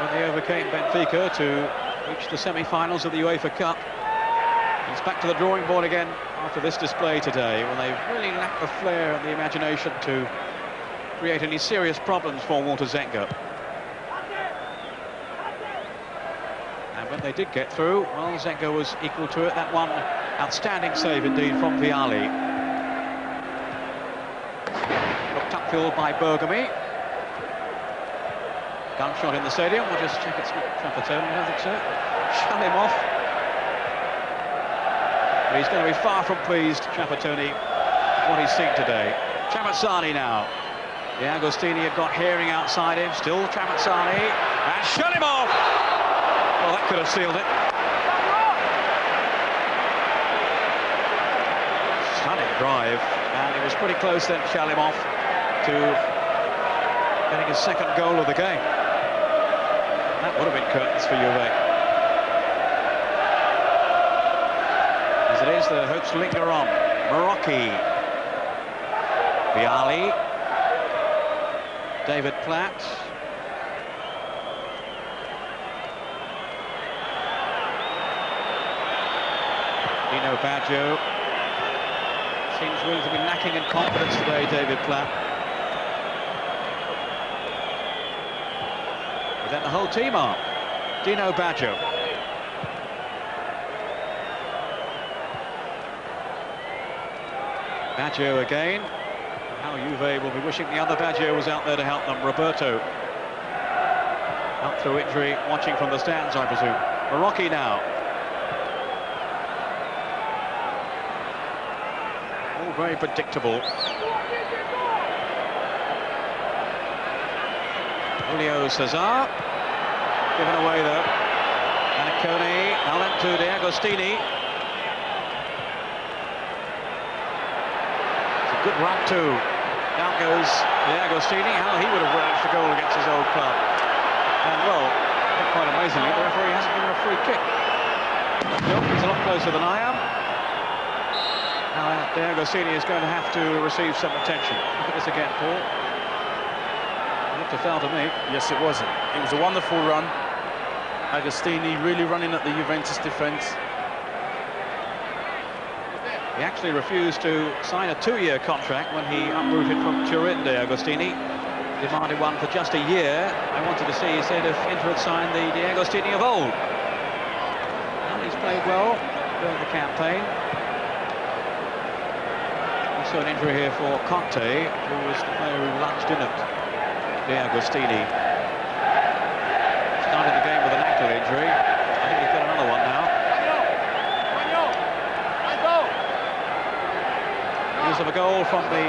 S3: when they overcame Benfica to reach the semi-finals of the UEFA Cup. He's back to the drawing board again after this display today, when they've really lacked the flair and the imagination to create any serious problems for Walter Zenga. And when they did get through, well, Zenga was equal to it. That one outstanding save indeed from Vialli. Looked upfield by Bergomi. Gunshot in the stadium. We'll just check it's not Trapattoni, I don't think so. Shut him off. But he's going to be far from pleased, Trapattoni, with what he's seen today. Trapattoni now. The Agostini had got Hearing outside him. Still Trapattoni. And shut him off! Well, that could have sealed it. Stunning drive. And it was pretty close then, Shalimov, to getting his second goal of the game. That would have been curtains for Juve. As it is, the hopes linger on. Marocchi. Vialli. David Platt. Dino Baggio. Seems really to be lacking in confidence today, David Platt. But then the whole team are. Dino Baggio. Baggio again. How Juve will be wishing the other Baggio was out there to help them. Roberto. Out through injury, watching from the stands, I presume. Marocchi now. All very predictable. Julio Cesar. Given away though. Annacone. Now then to De Agostini. It's a good run too. Down goes De Agostini. How he would have relished a goal against his old club. And well, quite amazingly, the referee hasn't given a free kick. Nope, he's a lot closer than I am. Now De Agostini is going to have to receive some attention. Look at this again, Paul. It looked a foul to me.
S4: Yes, it was. It was a wonderful run. Agostini really running at the Juventus defence.
S3: He actually refused to sign a 2-year contract when he uprooted from Turin, De Agostini. Demanded one for just a year. I wanted to see, he said, if Inter had signed the De Agostini of old. Well, he's played well during the campaign. Also an injury here for Conte, who was the player who lunged in at De Agostini. Started the game with an ankle injury. I think he's got another one now. News of a goal from the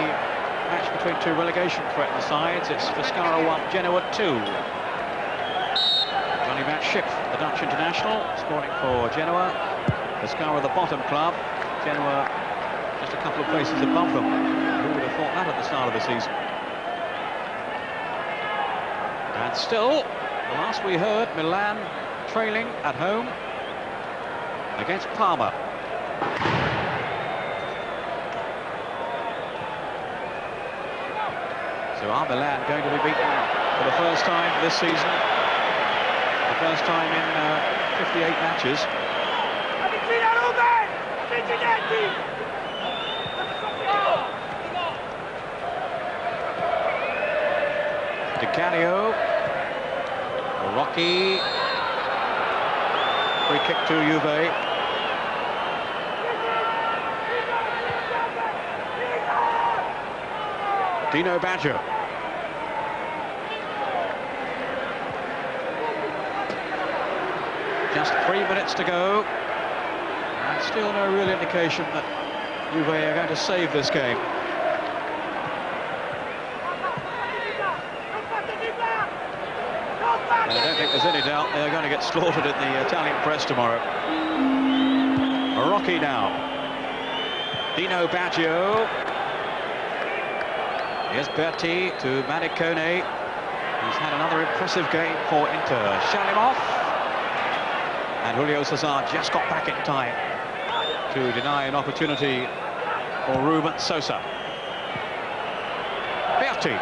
S3: match between two relegation-threatened sides. It's Pescara 1, Genoa 2. Johnny Matship, the Dutch international, scoring for Genoa. Pescara, the bottom club. Genoa just a couple of places above them. Who would have thought that at the start of the season? And still, the last we heard, Milan trailing at home against Parma. So are Milan going to be beaten for the first time this season? The first time in 58 matches. Di Canio. Marocchi. Free kick to Juve. Dino Baggio. Just 3 minutes to go. And still no real indication that Juve are going to save this game. And I don't think there's any doubt they're going to get slaughtered in the Italian press tomorrow. Rocky now. Dino Baggio. Here's Berti to Manicone. He's had another impressive game for Inter. Shalimov. And Julio Cesar just got back in time to deny an opportunity for Ruben Sosa. Berti.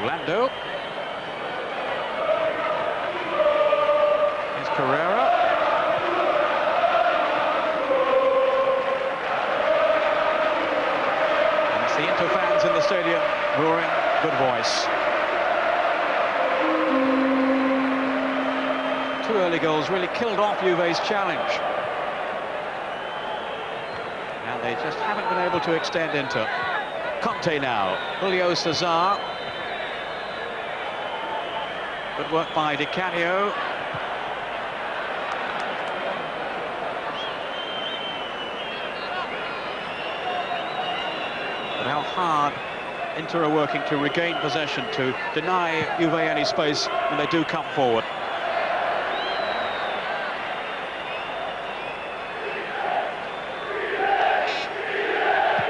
S3: Lando. Here's Carrera. And it's the Inter fans in the stadium roaring good voice. 2 early goals really killed off Juve's challenge. And they just haven't been able to extend Inter. Conte now. Julio Cesar. Good work by Di Canio. But how hard Inter are working to regain possession, to deny Juve any space when they do come forward.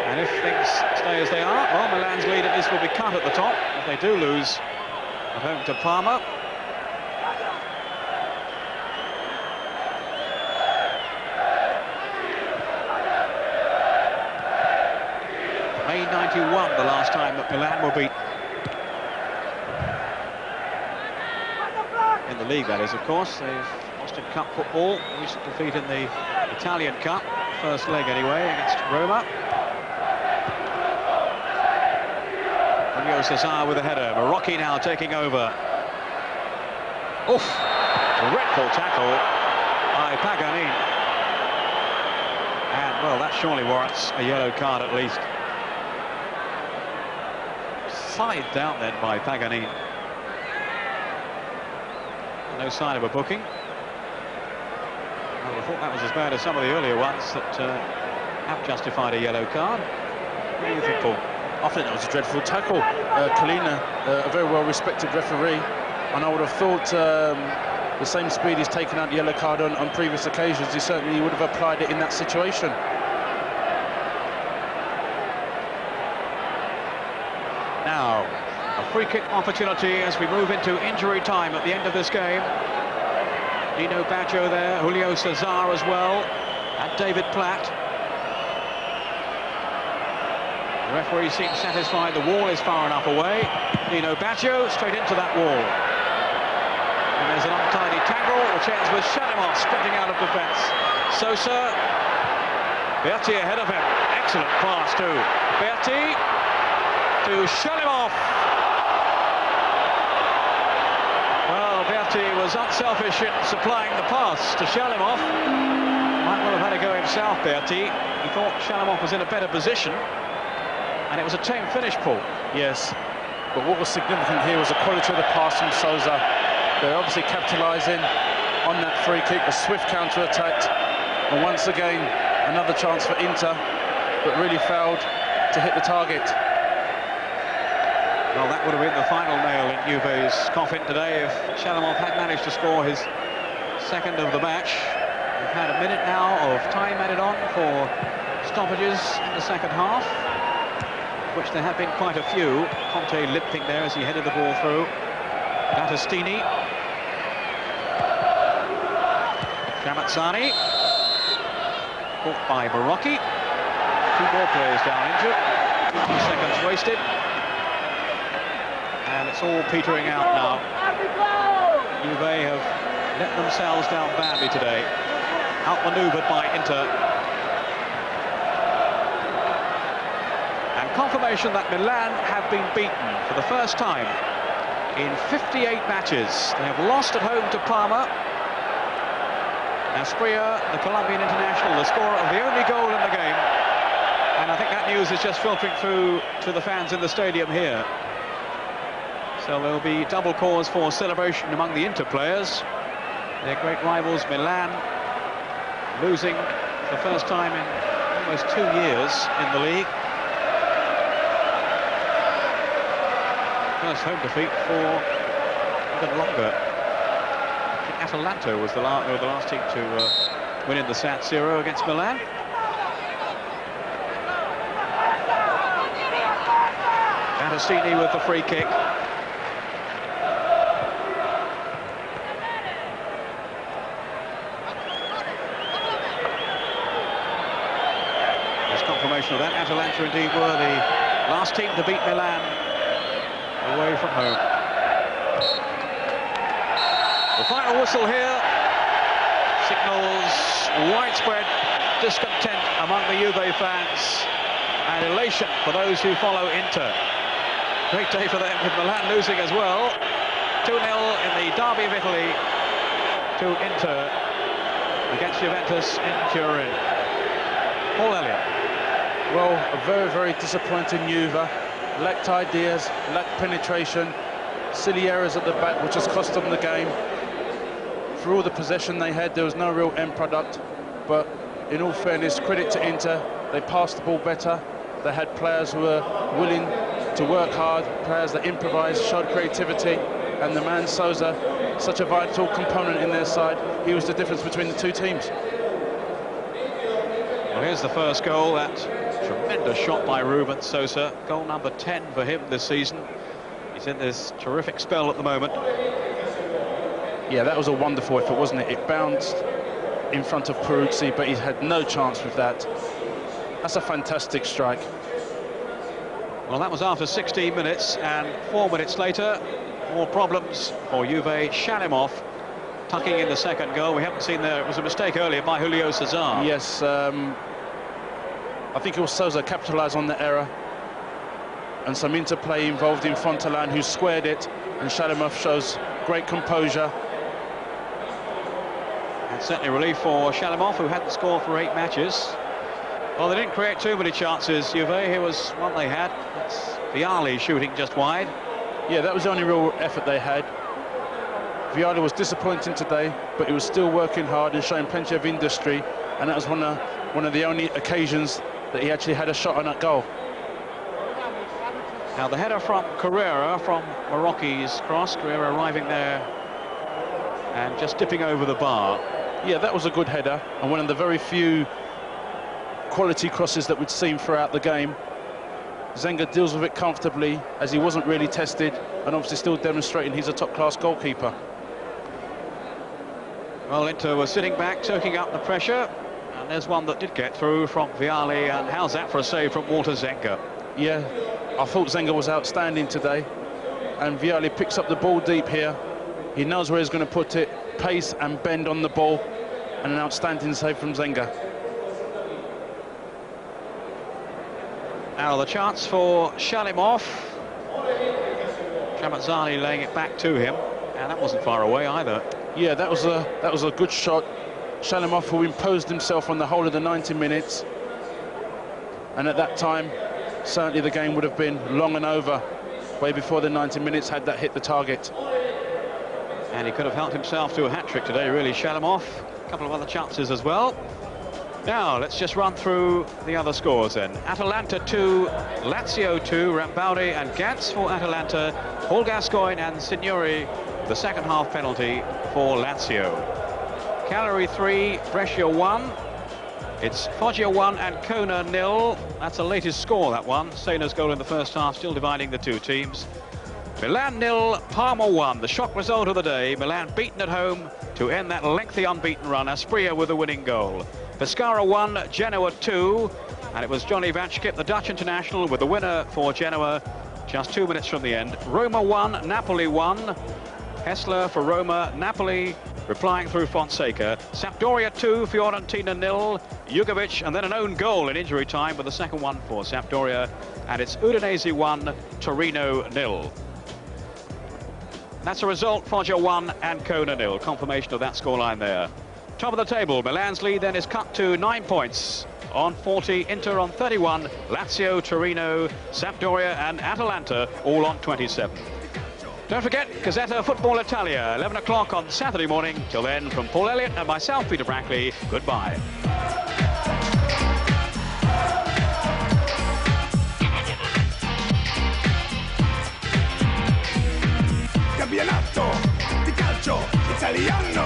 S3: And if things stay as they are, well, Milan's lead at least will be cut at the top if they do lose at home to Parma. May 91, the last time that Milan were beat. In the league, that is, of course. They've lost in cup football. Recent defeat in the Italian Cup. First leg, anyway, against Roma. Julio Cesar with a header. Marocchi now taking over. Oof! Dreadful tackle by Pagani. And, well, that surely warrants a yellow card at least. Side down then by Pagani. No sign of a booking. Well, I thought that was as bad as some of the earlier ones that have justified a yellow card. What do you think, Paul?
S4: I think that was a dreadful tackle. Kalina, a very well-respected referee, and I would have thought the same speed he's taken out the yellow card on previous occasions, he certainly would have applied it in that situation.
S3: Now, a free kick opportunity as we move into injury time at the end of this game. Dino Baggio there, Julio Cesar as well, and David Platt. The referee seems satisfied the wall is far enough away. Dino Baggio straight into that wall. And there's an untidy tangle, which ends with Shalimov sprinting out of defence. Sosa, Berti ahead of him. Excellent pass to Berti, to Shalimov. Well, Berti was unselfish in supplying the pass to Shalimov. Might well have had to go himself, Berti. He thought Shalimov was in a better position. And it was a tame finish, Paul. Yes,
S4: but what was significant here was the quality of the pass from Sosa. They're obviously capitalising on that free kick, a swift counter-attack. And once again, another chance for Inter, but really failed to hit the target.
S3: Well, that would have been the final nail in Juve's coffin today if Shalimov had managed to score his second of the match. We've had a minute now of time added on for stoppages in the second half, which there have been quite a few. Conte limping there as he headed the ball through. Battistini. Shamazzani. Caught by Marocchi. 2 more players down injured. 2 seconds wasted. And it's all petering out now. Juve have let themselves down badly today. Outmaneuvered by Inter. Confirmation that Milan have been beaten for the first time in 58 matches. They have lost at home to Parma. Asprilla, the Colombian international, the scorer of the only goal in the game, And I think that news is just filtering through to the fans in the stadium here. So there'll be double cause for celebration among the Inter players. Their great rivals Milan losing for the first time in almost 2 years in the league. First home defeat for even longer. I think Atalanta was the last team to win in the San Siro against Milan. Agostini with the free kick. There's confirmation of that. Atalanta indeed were the last team to beat Milan away from home. The final whistle here signals widespread discontent among the Juve fans and elation for those who follow Inter. Great day for them, with Milan losing as well. 2-0 in the derby of Italy to Inter against Juventus in Turin. Paul Elliott.
S4: Well, a very, very disappointing Juve. Lacked ideas, lacked penetration, silly errors at the back, which has cost them the game. For all the possession they had, there was no real end product. But in all fairness, credit to Inter, they passed the ball better. They had players who were willing to work hard, players that improvised, showed creativity, and the man Sosa, such a vital component in their side, he was the difference between the two teams.
S3: Well, here's the first goal. That tremendous shot by Ruben Sosa, goal number 10 for him this season. He's in this terrific spell at the moment.
S4: Yeah, that was a wonderful effort, wasn't it? It bounced in front of Peruzzi, but he had no chance with that. That's a fantastic strike.
S3: Well, that was after 16 minutes, and 4 minutes later, more problems for Juve. Shalimov tucking in the second goal. We haven't seen there. It was a mistake earlier by Julio Cesar.
S4: Yes, I think it was Sosa capitalised on the error, and some interplay involved in Fontalan, who squared it, and Shalimov shows great composure.
S3: And certainly relief for Shalimov, who hadn't scored for 8 matches. Well, they didn't create too many chances, Juve. Here was one they had. It's Vialli shooting just wide.
S4: Yeah, that was the only real effort they had. Vialli was disappointing today, but he was still working hard and showing plenty of industry, and that was one of the only occasions that he actually had a shot on that goal.
S3: Now the header from Carrera, from Marocchi's cross. Carrera arriving there and just dipping over the bar.
S4: Yeah, that was a good header, and one of the very few quality crosses that we'd seen throughout the game. Zenga deals with it comfortably, as he wasn't really tested, and obviously still demonstrating he's a top-class goalkeeper. Well,
S3: Inter was sitting back, soaking up the pressure, and there's one that did get through from Vialli, and how's that for a save from Walter Zenga?
S4: Yeah, I thought Zenga was outstanding today, and Vialli picks up the ball deep here. He knows where he's going to put it, pace and bend on the ball, and an outstanding save from Zenga.
S3: Now the chance for Shalimov. Tramazzani laying it back to him, and that wasn't far away either.
S4: Yeah, that was a good shot. Shalimov, who imposed himself on the whole of the 90 minutes, and at that time certainly the game would have been long and over way before the 90 minutes had that hit the target.
S3: And he could have helped himself to a hat-trick today, really, Shalimov. A couple of other chances as well. Now, let's just run through the other scores then. Atalanta 2, Lazio 2, Rambaldi and Gantz for Atalanta, Paul Gascoigne and Signori, the second half penalty for Lazio. Cagliari 3, Brescia 1. It's Foggia 1 and Kona 0. That's the latest score, that one. Sena's goal in the first half, still dividing the two teams. Milan 0, Parma 1. The shock result of the day. Milan beaten at home to end that lengthy unbeaten run. Aspria with a winning goal. Pescara 1, Genoa 2, and it was Johnny Vanchkip, the Dutch international, with the winner for Genoa just 2 minutes from the end. Roma 1, Napoli 1. Hessler for Roma, Napoli replying through Fonseca. Sampdoria 2, Fiorentina 0. Jugovic, and then an own goal in injury time with the second one for Sampdoria. And it's Udinese 1, Torino 0. That's a result, Foggia 1 and Kona 0. Confirmation of that scoreline there. Top of the table, Milan's lead then is cut to 9 points. On 40, Inter on 31, Lazio, Torino, Sampdoria and Atalanta all on 27. Don't forget, Gazzetta Football Italia, 11 o'clock on Saturday morning. Till then, from Paul Elliott and myself, Peter Brackley, goodbye.
S5: Campionato di calcio italiano.